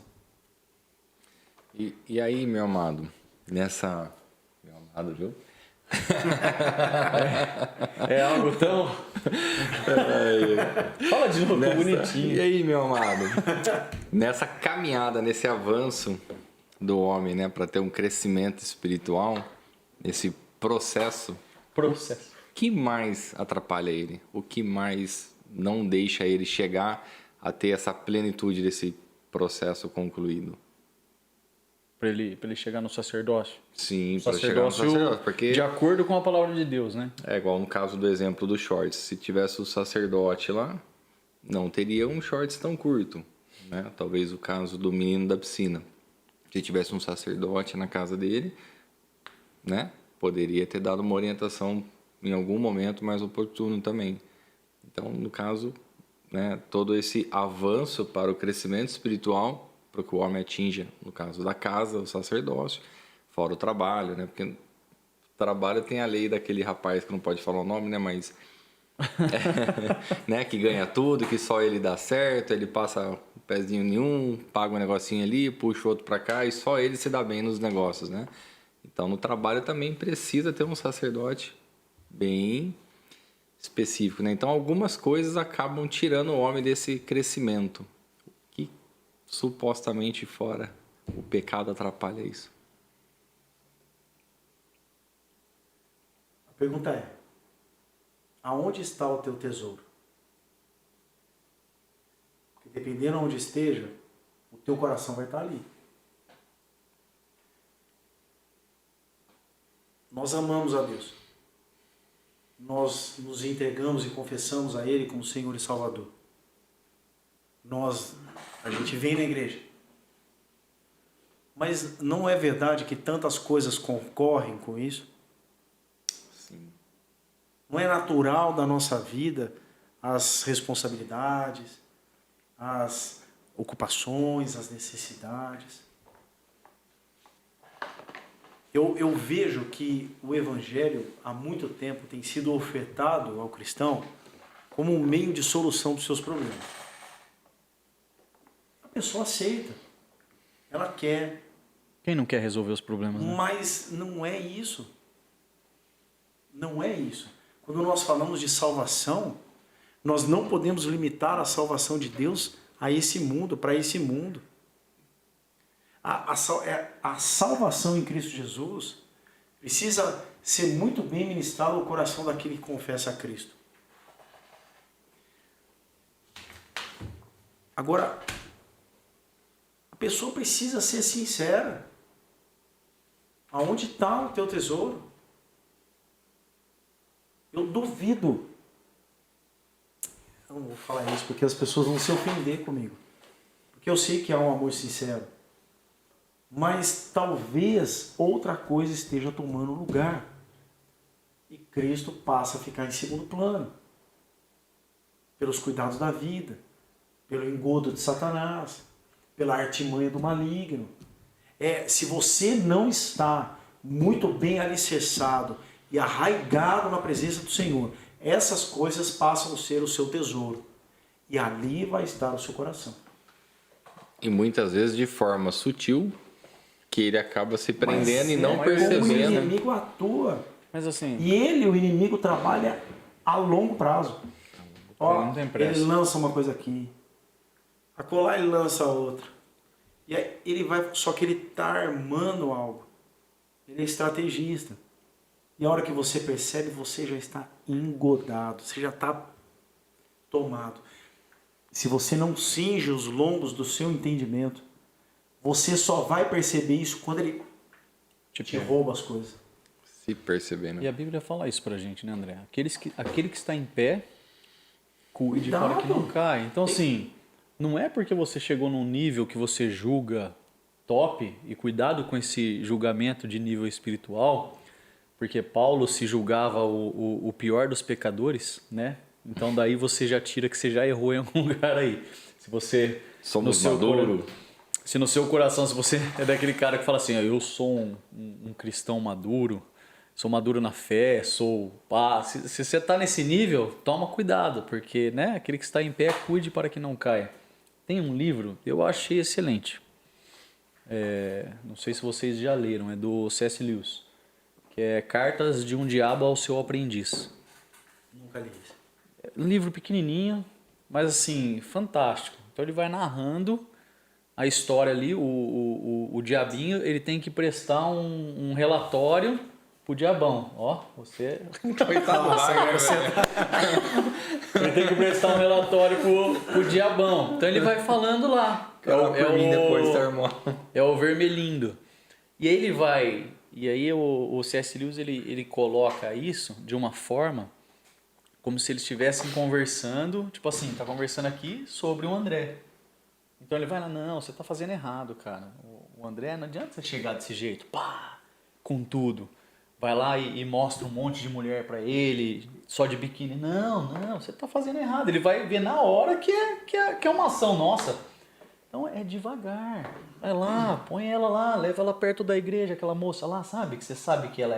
E aí, meu amado, nessa... Meu amado, viu? É algo tão... Fala de novo, bonitinho. E aí, meu amado? Nessa caminhada, nesse avanço do homem, né, para ter um crescimento espiritual, nesse processo, o que mais atrapalha ele? O que mais não deixa ele chegar a ter essa plenitude desse processo concluído? Para ele chegar no sacerdócio. Sim, para chegar no sacerdócio. Porque de acordo com a palavra de Deus, né? É igual no caso do exemplo do shorts. Se tivesse o sacerdote lá, não teria um shorts tão curto, né? Talvez o caso do menino da piscina. Se tivesse um sacerdote na casa dele, né? Poderia ter dado uma orientação em algum momento mais oportuno também. Então, no caso, né, todo esse avanço para o crescimento espiritual, para que o homem atinja, no caso da casa, o sacerdócio, fora o trabalho, né? Porque o trabalho tem a lei daquele rapaz que não pode falar o nome, né? Mas né, que ganha tudo, que só ele dá certo, ele passa o pezinho nenhum, paga um negocinho ali, puxa o outro para cá e só ele se dá bem nos negócios, né? Então, no trabalho também precisa ter um sacerdote bem específico, né? Então, algumas coisas acabam tirando o homem desse crescimento. O que supostamente fora o pecado atrapalha isso? A pergunta é: aonde está o teu tesouro? Porque dependendo de onde esteja, o teu coração vai estar ali. Nós amamos a Deus. Nós nos entregamos e confessamos a Ele como Senhor e Salvador. A gente vem na igreja. Mas não é verdade que tantas coisas concorrem com isso? Sim. Não é natural da nossa vida as responsabilidades, as ocupações, as necessidades? Eu vejo que o Evangelho, há muito tempo, tem sido ofertado ao cristão como um meio de solução dos seus problemas. A pessoa aceita, ela quer. Quem não quer resolver os problemas, né? Mas não é isso. Não é isso. Quando nós falamos de salvação, nós não podemos limitar a salvação de Deus a esse mundo, para esse mundo. A salvação em Cristo Jesus precisa ser muito bem ministrada ao coração daquele que confessa a Cristo. Agora, a pessoa precisa ser sincera. Aonde está o teu tesouro? Eu duvido. Eu não vou falar isso porque as pessoas vão se ofender comigo. Porque eu sei que há um amor sincero. Mas talvez outra coisa esteja tomando lugar. E Cristo passa a ficar em segundo plano. Pelos cuidados da vida. Pelo engodo de Satanás. Pela artimanha do maligno. Se você não está muito bem alicerçado e arraigado na presença do Senhor, essas coisas passam a ser o seu tesouro. E ali vai estar o seu coração. E muitas vezes de forma sutil, que ele acaba se prendendo e não Como o percebendo. inimigo atua. Mas assim, E o inimigo, trabalha a longo prazo. Ó, não tem pressa. ele lança uma coisa aqui, acolá ele lança outra. E aí ele vai, só que ele tá armando algo. Ele é estrategista. E a hora que você percebe, você já está engodado, você já está tomado. Se você não cinge os lombos do seu entendimento, você só vai perceber isso quando ele te rouba as coisas. Se perceber, né? E a Bíblia fala isso pra gente, né, André? Aquele que está em pé, cuide Cuidado. para que não caia. Então, assim, não é porque você chegou num nível que você julga top, e cuidado com esse julgamento de nível espiritual, porque Paulo se julgava o pior dos pecadores, né? Então daí você já tira que você já errou em algum lugar aí. Se você... Somos maduros. Se no seu coração, se você é daquele cara que fala assim, eu sou um cristão maduro, sou maduro na fé, sou pá. Se você está nesse nível, toma cuidado, porque né, aquele que está em pé, cuide para que não caia. Tem um livro, eu achei excelente. Não sei se vocês já leram, é do C.S. Lewis, que é Cartas de um Diabo ao Seu Aprendiz. Nunca li isso. É um livro pequenininho, mas assim, fantástico. Então ele vai narrando a história ali, o diabinho, ele tem que prestar um relatório pro diabão. Ó, você... Ele tem que prestar um relatório pro diabão. Então ele vai falando lá. É o vermelhindo. E aí ele vai... E aí o C.S. Lewis, ele coloca isso de uma forma como se eles estivessem conversando, tipo assim, tá conversando aqui sobre o André. Então ele vai lá, não, você tá fazendo errado, cara. O André, não adianta você chegar desse jeito, pá, com tudo. Vai lá e mostra um monte de mulher pra ele, só de biquíni. Não, você tá fazendo errado. Ele vai ver na hora que é uma ação nossa. Então é devagar. Vai lá, põe ela lá, leva ela perto da igreja, aquela moça lá, sabe? Que você sabe que ela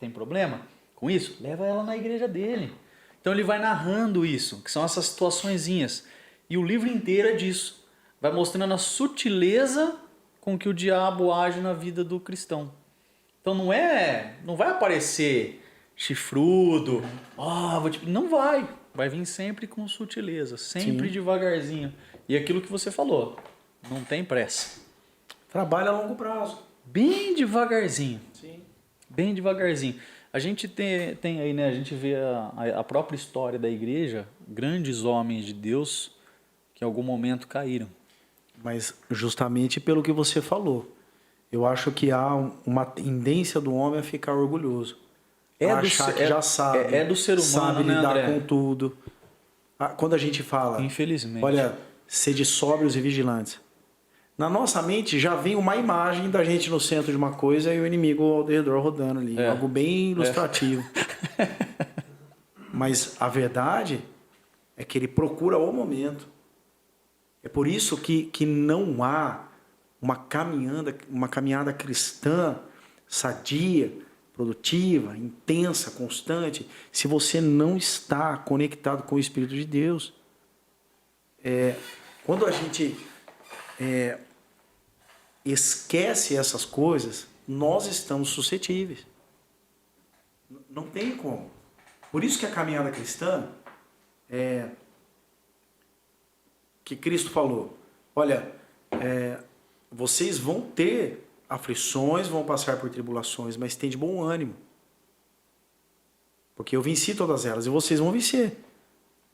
tem problema com isso. Leva ela na igreja dele. Então ele vai narrando isso, que são essas situaçõezinhas. E o livro inteiro é disso. Vai mostrando a sutileza com que o diabo age na vida do cristão. Então não vai aparecer chifrudo, não vai. Vai vir sempre com sutileza, sempre devagarzinho. E aquilo que você falou, não tem pressa. Trabalha a longo prazo. Bem devagarzinho. Sim. Bem devagarzinho. A gente tem aí, né? A gente vê a própria história da igreja, grandes homens de Deus que em algum momento caíram. Mas justamente pelo que você falou, eu acho que há uma tendência do homem a ficar orgulhoso. Achar que já sabe. É do ser humano, sabe né, lidar André? com tudo. Quando a gente fala, Infelizmente. olha, sede sóbrios e vigilantes. Na nossa mente já vem uma imagem da gente no centro de uma coisa e o inimigo ao redor rodando ali. Algo bem ilustrativo. Mas a verdade é que ele procura o momento. É por isso que não há uma caminhada cristã sadia, produtiva, intensa, constante, se você não está conectado com o Espírito de Deus. Quando a gente esquece essas coisas, nós estamos suscetíveis. Não tem como. Por isso que a caminhada cristã que Cristo falou, olha, vocês vão ter aflições, vão passar por tribulações, mas tem de bom ânimo. Porque eu venci todas elas e vocês vão vencer.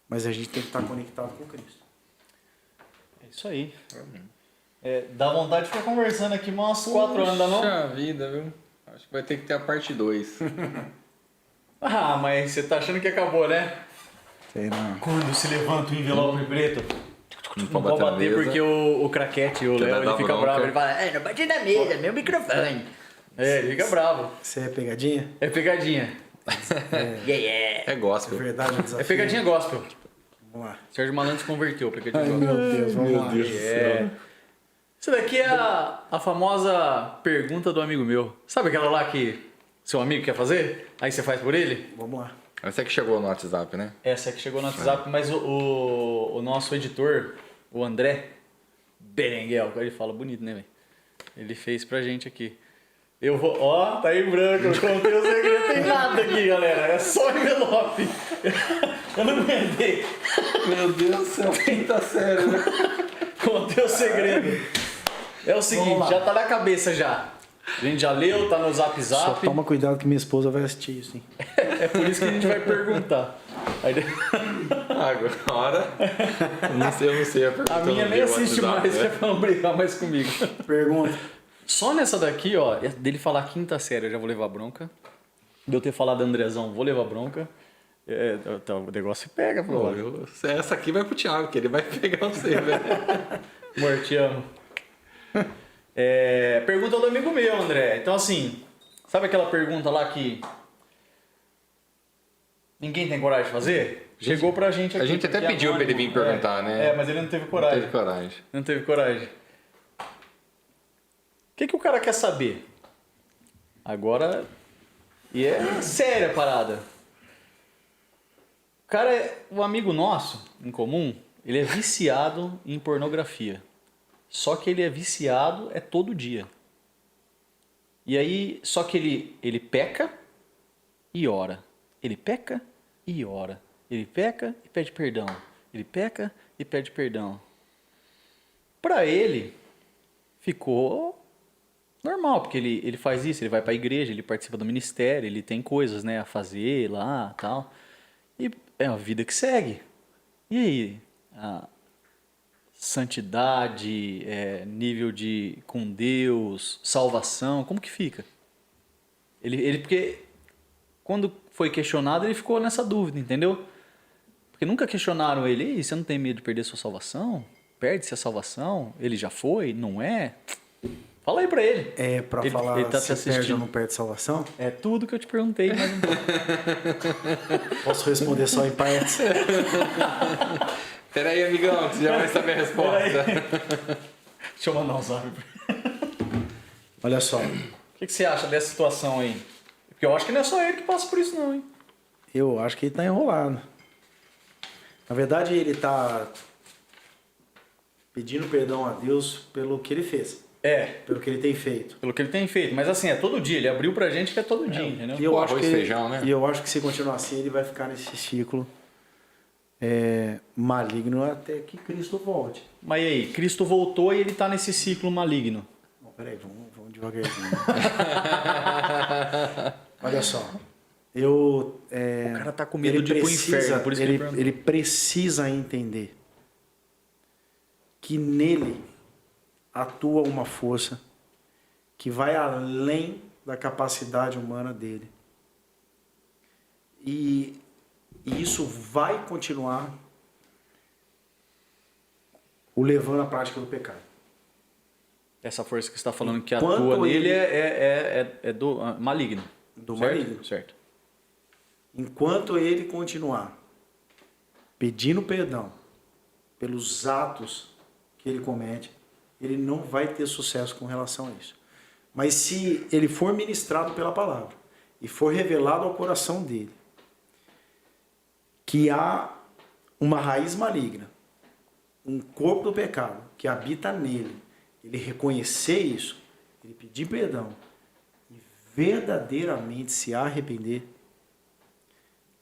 Mas a gente tem que estar conectado com Cristo. É isso aí. Dá vontade de ficar conversando aqui umas 4 anos, dá não? Puxa vida, viu? Acho que vai ter que ter a parte 2. Mas você tá achando que acabou, né? Sei não. Quando se levanta o envelope preto, Não não pode bater porque o Craquete, o Léo, ele fica bravo. Ele fala, não bate na mesa, meu microfone. Ele fica bravo. Você é pegadinha? É pegadinha. É gospel. É verdade o desafio. É pegadinha gospel. Vamos lá. Sérgio Malandro se converteu, pegadinha Ai, gospel. meu Deus, vamos lá. Isso daqui é a famosa pergunta do amigo meu. Sabe aquela lá que seu amigo quer fazer? Aí você faz por ele? Vamos lá. Essa é que chegou no WhatsApp, né? Essa é que chegou no WhatsApp, mas o nosso editor, o André Berenguel, ele fala bonito, né, velho? Ele fez pra gente aqui. Eu vou. Ó, tá em branco. Eu contei o segredo. Não tem nada aqui, galera. É só envelope. Eu não aguentei. Meu Deus do céu, quinta série, né? Contei o segredo. É o seguinte, já tá na cabeça já. A gente já leu, tá no Zap Só Zap. toma cuidado que minha esposa vai assistir isso, hein? É por isso que a gente vai perguntar. Aí, Agora, eu não sei a pergunta. a minha nem assiste mais, que é pra não brigar mais comigo. Pergunta. Só nessa daqui, ó, dele falar quinta série, eu já vou levar bronca. De eu ter falado Andrezão, vou levar bronca. O negócio pega, pô. Essa aqui vai pro Thiago, que ele vai pegar você, velho. Amor, te amo. Pergunta do amigo meu, André. Então, assim, sabe aquela pergunta lá que ninguém tem coragem de fazer? Chegou pra gente aqui. A gente até porque pediu pra ele vir perguntar, né? mas ele não teve coragem. Não teve coragem. Não teve coragem. O que o cara quer saber? Agora, e é séria a parada. O cara, um amigo nosso, em comum, ele é viciado em pornografia. Só que ele é viciado todo dia. E aí, só que ele peca e ora. Ele peca e ora. Ele peca e pede perdão. Ele peca e pede perdão. Para ele, ficou normal, porque ele faz isso, ele vai para a igreja, ele participa do ministério, ele tem coisas, né, a fazer lá, tal. E é a vida que segue. E aí, a santidade, nível de com Deus, salvação, como que fica? Porque quando foi questionado, ele ficou nessa dúvida, entendeu? Porque nunca questionaram ele, ei, você não tem medo de perder sua salvação? Perde-se a salvação? Ele já foi? Não é? Fala aí pra ele. É pra falar ele tá se te perde ou assistindo. não perde salvação? É tudo que eu te perguntei, mas não... Posso responder só em partes? Pera aí, amigão, que você já vai saber a resposta. Deixa eu mandar um zap. Olha só. O que você acha dessa situação aí? Porque eu acho que não é só ele que passa por isso não, hein? Eu acho que ele tá enrolado. Na verdade, ele tá pedindo perdão a Deus pelo que ele fez. Pelo que ele tem feito. Pelo que ele tem feito. Mas assim, é todo dia. Ele abriu pra gente que é todo dia, entendeu? E eu acho arroz que, e feijão, né? E eu acho que se continuar assim, ele vai ficar nesse ciclo maligno até que Cristo volte. Mas e aí? Cristo voltou e ele tá nesse ciclo maligno. Bom, peraí, vamos devagarzinho. Olha só. O cara tá com medo de ir pro inferno, por isso que ele perguntou. ele precisa entender que nele atua uma força que vai além da capacidade humana dele. E isso vai continuar o levando à prática do pecado. Essa força que você está falando que Enquanto atua nele ele- é do maligno. Do certo? maligno. Certo. Enquanto ele continuar pedindo perdão pelos atos que ele comete, ele não vai ter sucesso com relação a isso. Mas se ele for ministrado pela palavra e for revelado ao coração dele que há uma raiz maligna, um corpo do pecado que habita nele, ele reconhecer isso, ele pedir perdão e verdadeiramente se arrepender,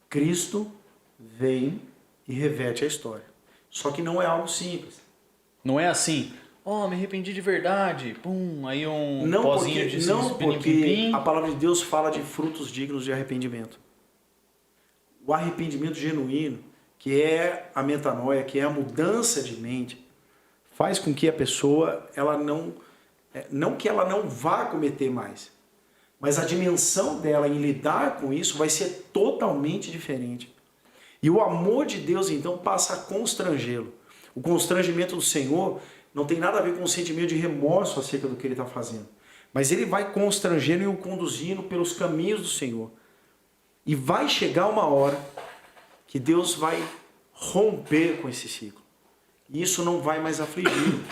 Cristo vem e reverte a história. Só que não é algo simples. Não é assim, me arrependi de verdade, pum, aí um Não pozinho porque, de não pinim, porque pim, pim. a palavra de Deus fala de frutos dignos de arrependimento. O arrependimento genuíno, que é a metanoia, que é a mudança de mente, faz com que a pessoa, ela não que ela não vá cometer mais, mas a dimensão dela em lidar com isso vai ser totalmente diferente. E o amor de Deus, então, passa a constrangê-lo. O constrangimento do Senhor não tem nada a ver com o sentimento de remorso acerca do que ele está fazendo. Mas ele vai constrangendo e o conduzindo pelos caminhos do Senhor. E vai chegar uma hora que Deus vai romper com esse ciclo. E isso não vai mais afligi-lo.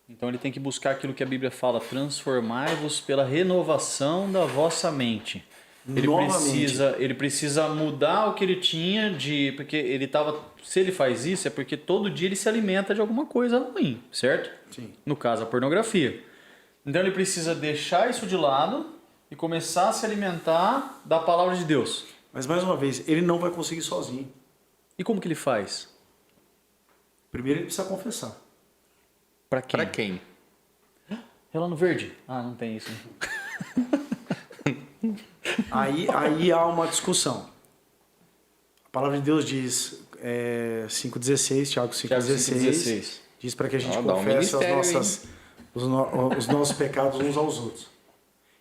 Então ele tem que buscar aquilo que a Bíblia fala, transformai-vos pela renovação da vossa mente. Ele precisa mudar o que ele tinha porque ele estava, se ele faz isso é porque todo dia ele se alimenta de alguma coisa ruim, certo? Sim. No caso a pornografia. Então ele precisa deixar isso de lado e começar a se alimentar da palavra de Deus. Mas mais uma vez, ele não vai conseguir sozinho. E como que ele faz? Primeiro ele precisa confessar. Para quem? Para quem? Relano Verde. Ah, não tem isso. Aí há uma discussão. A palavra de Deus diz, 5,16, Tiago 5,16, diz para que a gente confesse os nossos pecados uns aos outros.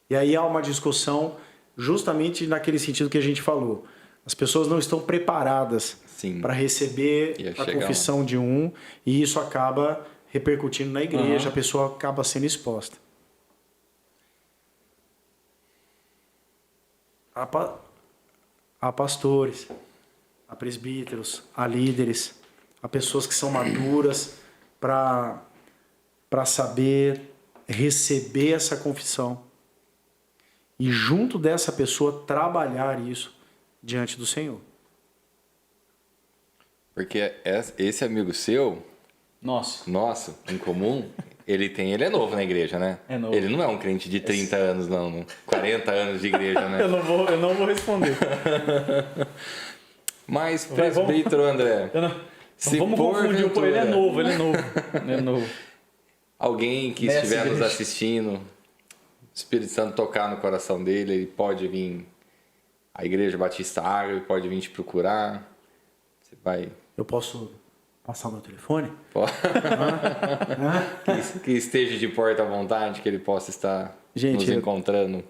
E aí há uma discussão justamente naquele sentido que a gente falou. As pessoas não estão preparadas para receber a confissão de um, e isso acaba repercutindo na igreja, a pessoa acaba sendo exposta. Há pastores, há presbíteros, há líderes, há pessoas que são maduras para saber receber essa confissão e junto dessa pessoa trabalhar isso diante do Senhor. Porque esse amigo seu, nosso, em comum, ele é novo na igreja, né? É novo. Ele não é um crente de 30 anos, não. 40 anos de igreja, né? Eu não vou responder. Mas, presbítero André, vamos confundir o ele é novo. Alguém que estiver nos assistindo, o Espírito Santo tocar no coração dele, ele pode vir à Igreja Batista Água, ele pode vir te procurar. Você vai... Eu posso passar o meu telefone? Pode. Que esteja de porta à vontade, que ele possa estar nos encontrando.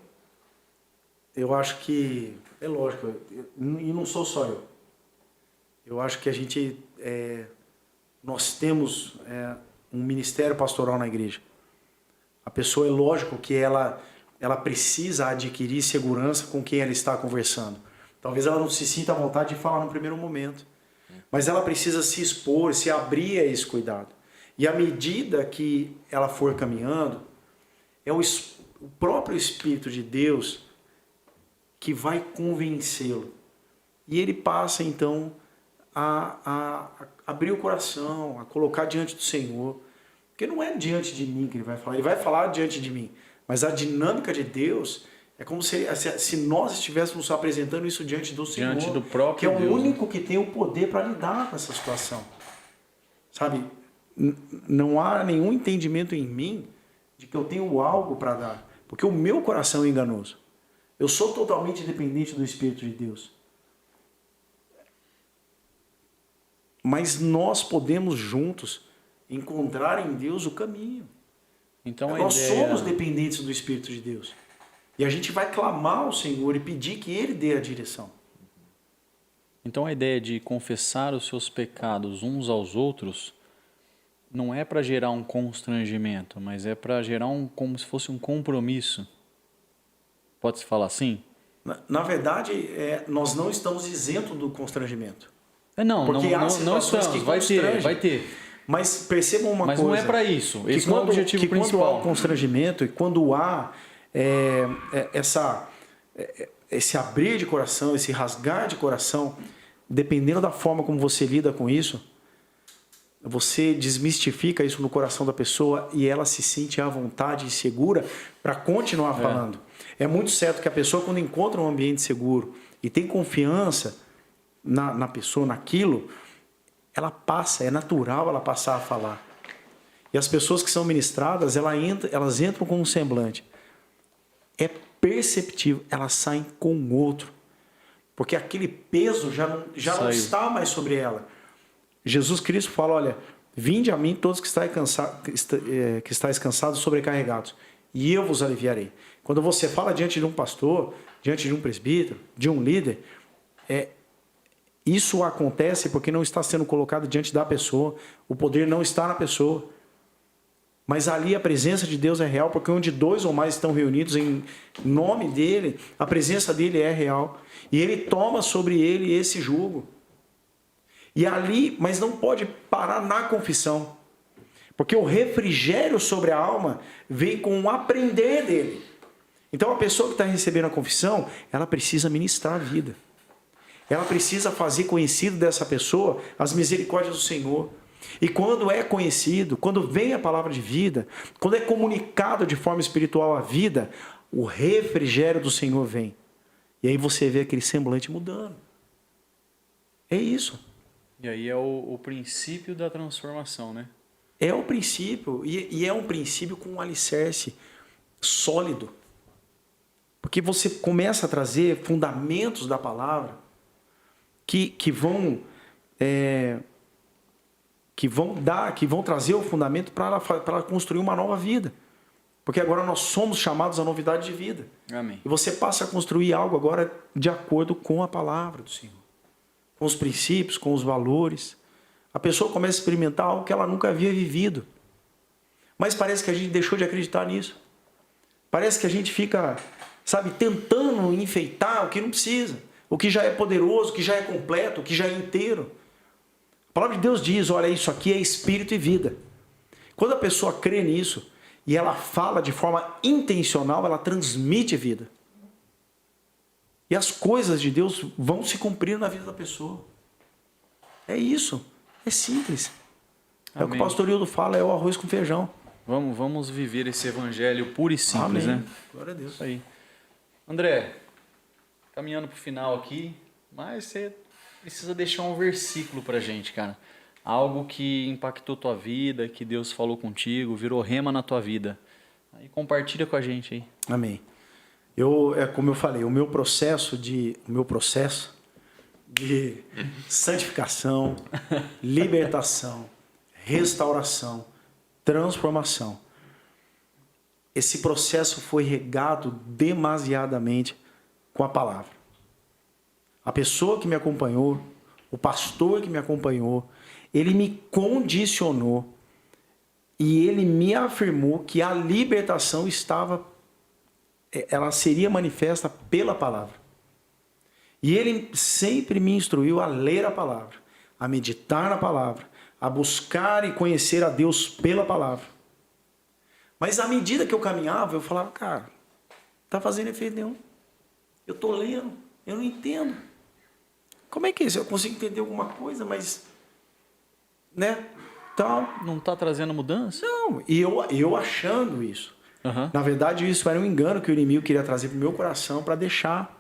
Eu acho que, é lógico, e não sou só eu. Eu acho que a gente, nós temos um ministério pastoral na igreja. A pessoa, é lógico que ela precisa adquirir segurança com quem ela está conversando. Talvez ela não se sinta à vontade de falar no primeiro momento. Mas ela precisa se expor, se abrir a esse cuidado. E à medida que ela for caminhando, é o próprio Espírito de Deus que vai convencê-lo. E ele passa, então, a abrir o coração, a colocar diante do Senhor. Porque não é diante de mim que ele vai falar diante de mim. Mas a dinâmica de Deus é como se nós estivéssemos apresentando isso diante do Senhor, diante do próprio que é o Deus, único que tem o poder para lidar com essa situação. Sabe, não há nenhum entendimento em mim de que eu tenho algo para dar, porque o meu coração é enganoso. Eu sou totalmente dependente do Espírito de Deus. Mas nós podemos juntos encontrar em Deus o caminho. Então, nós somos dependentes do Espírito de Deus. E a gente vai clamar ao Senhor e pedir que Ele dê a direção. Então a ideia de confessar os seus pecados uns aos outros não é para gerar um constrangimento, mas é para gerar como se fosse um compromisso. Pode-se falar assim? Na verdade, nós não estamos isentos do constrangimento. Não estamos. Vai ter. Mas percebam uma coisa. Mas não é para isso. Esse não é o objetivo principal. Quando há o constrangimento e quando há esse abrir de coração, esse rasgar de coração, dependendo da forma como você lida com isso, você desmistifica isso no coração da pessoa e ela se sente à vontade e segura para continuar falando. É muito certo que a pessoa, quando encontra um ambiente seguro e tem confiança na pessoa, naquilo, ela passa, é natural ela passar a falar. E as pessoas que são ministradas, elas entram com um semblante. É perceptível, elas saem com o outro. Porque aquele peso já não está mais sobre ela. Jesus Cristo fala, olha, vinde a mim todos que estáis cansados e sobrecarregados, e eu vos aliviarei. Quando você fala diante de um pastor, diante de um presbítero, de um líder, isso acontece porque não está sendo colocado diante da pessoa, o poder não está na pessoa. Mas ali a presença de Deus é real, porque onde dois ou mais estão reunidos em nome dele, a presença dele é real. E ele toma sobre ele esse jugo. E ali, mas não pode parar na confissão. Porque o refrigério sobre a alma vem com o aprender dele. Então a pessoa que está recebendo a confissão, ela precisa ministrar a vida. Ela precisa fazer conhecido dessa pessoa as misericórdias do Senhor. E quando é conhecido, quando vem a palavra de vida, quando é comunicado de forma espiritual a vida, o refrigério do Senhor vem. E aí você vê aquele semblante mudando. É isso. E aí é o princípio da transformação, né? É o princípio, e é um princípio com um alicerce sólido. Porque você começa a trazer fundamentos da palavra que vão trazer o fundamento para ela construir uma nova vida. Porque agora nós somos chamados à novidade de vida. Amém. E você passa a construir algo agora de acordo com a palavra do Senhor. Com os princípios, com os valores. A pessoa começa a experimentar algo que ela nunca havia vivido. Mas parece que a gente deixou de acreditar nisso. Parece que a gente fica, tentando enfeitar o que não precisa. O que já é poderoso, o que já é completo, o que já é inteiro. A palavra de Deus diz, olha, isso aqui é espírito e vida. Quando a pessoa crê nisso e ela fala de forma intencional, ela transmite vida. E as coisas de Deus vão se cumprir na vida da pessoa. É isso. É simples. Amém. É o que o pastor Hildo fala, é o arroz com feijão. Vamos viver esse evangelho puro e simples, Amém. né? Glória a Deus. Isso aí. André, caminhando pro final aqui, mas você precisa deixar um versículo pra gente, cara. Algo que impactou tua vida, que Deus falou contigo, virou rema na tua vida. Aí compartilha com a gente aí. Amém. Como eu falei, o meu processo de santificação, libertação, restauração, transformação. Esse processo foi regado demasiadamente com a palavra. A pessoa que me acompanhou, o pastor que me acompanhou, ele me condicionou e ele me afirmou que a libertação ela seria manifesta pela palavra. E ele sempre me instruiu a ler a palavra, a meditar na palavra, a buscar e conhecer a Deus pela palavra. Mas à medida que eu caminhava, eu falava, cara, não está fazendo efeito nenhum. Eu estou lendo, eu não entendo. Como é que é isso? Eu consigo entender alguma coisa, mas... Tal. Não está trazendo mudança? Não, e eu achando isso. Uhum. Na verdade, isso era um engano que o inimigo queria trazer para o meu coração para deixar.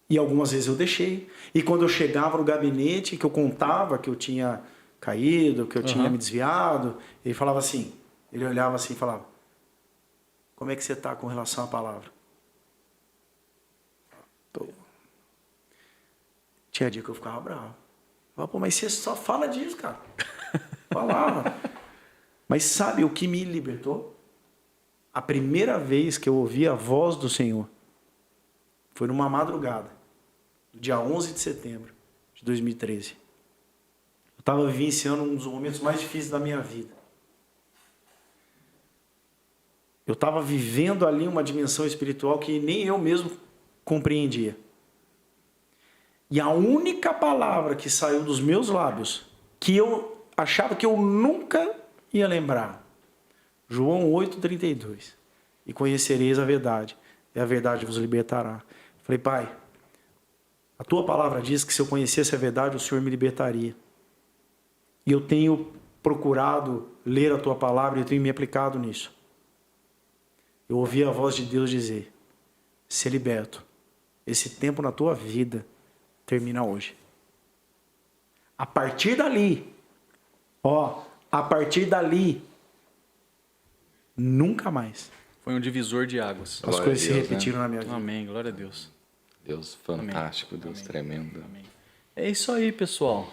E algumas vezes eu deixei. E quando eu chegava no gabinete, que eu contava que eu tinha caído, que eu tinha me desviado, ele falava assim, ele olhava assim e falava, como é que você está com relação à palavra? Tinha dia que eu ficava bravo. Eu falava, pô, mas você só fala disso, cara. Falava. Mas sabe o que me libertou? A primeira vez que eu ouvi a voz do Senhor foi numa madrugada, do dia 11 de setembro de 2013. Eu estava vivenciando um dos momentos mais difíceis da minha vida. Eu estava vivendo ali uma dimensão espiritual que nem eu mesmo compreendia. E a única palavra que saiu dos meus lábios, que eu achava que eu nunca ia lembrar, João 8,32. E conhecereis a verdade, e a verdade vos libertará. Falei, Pai, a tua palavra diz que se eu conhecesse a verdade, o Senhor me libertaria. E eu tenho procurado ler a tua palavra e eu tenho me aplicado nisso. Eu ouvi a voz de Deus dizer, ser liberto. Esse tempo na tua vida termina hoje. A partir dali, nunca mais. Foi um divisor de águas. As coisas se repetiram na minha vida. Amém, glória a Deus. Deus fantástico, Amém. Deus Amém. tremendo. Amém. É isso aí, pessoal.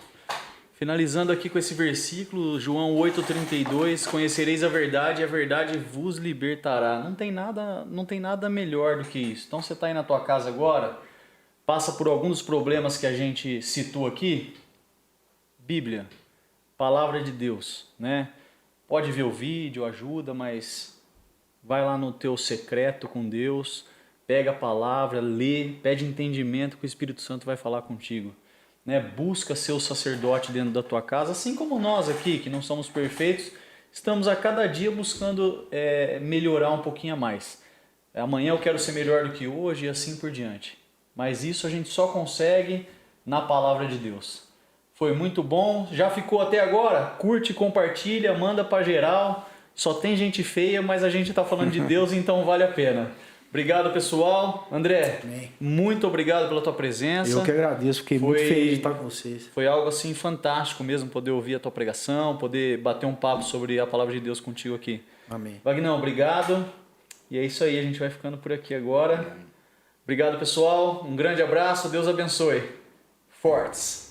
Finalizando aqui com esse versículo, João 8,32, conhecereis a verdade e a verdade vos libertará. Não tem nada melhor do que isso. Então você está aí na tua casa agora, passa por alguns dos problemas que a gente citou aqui, Bíblia, Palavra de Deus, né? Pode ver o vídeo, ajuda, mas vai lá no teu secreto com Deus, pega a palavra, lê, pede entendimento que o Espírito Santo vai falar contigo. Né? Busca ser o sacerdote dentro da tua casa, assim como nós aqui, que não somos perfeitos, estamos a cada dia buscando melhorar um pouquinho a mais. Amanhã eu quero ser melhor do que hoje e assim por diante. Mas isso a gente só consegue na palavra de Deus. Foi muito bom. Já ficou até agora? Curte, compartilha, manda pra geral. Só tem gente feia, mas a gente tá falando de Deus, então vale a pena. Obrigado, pessoal. André, Amém. muito obrigado pela tua presença. Eu que agradeço, fiquei muito feliz de estar com vocês. Foi algo assim fantástico mesmo, poder ouvir a tua pregação, poder bater um papo sobre a palavra de Deus contigo aqui. Amém. Vagnão, obrigado. E é isso aí, a gente vai ficando por aqui agora. Obrigado, pessoal. Um grande abraço, Deus abençoe. Fortes.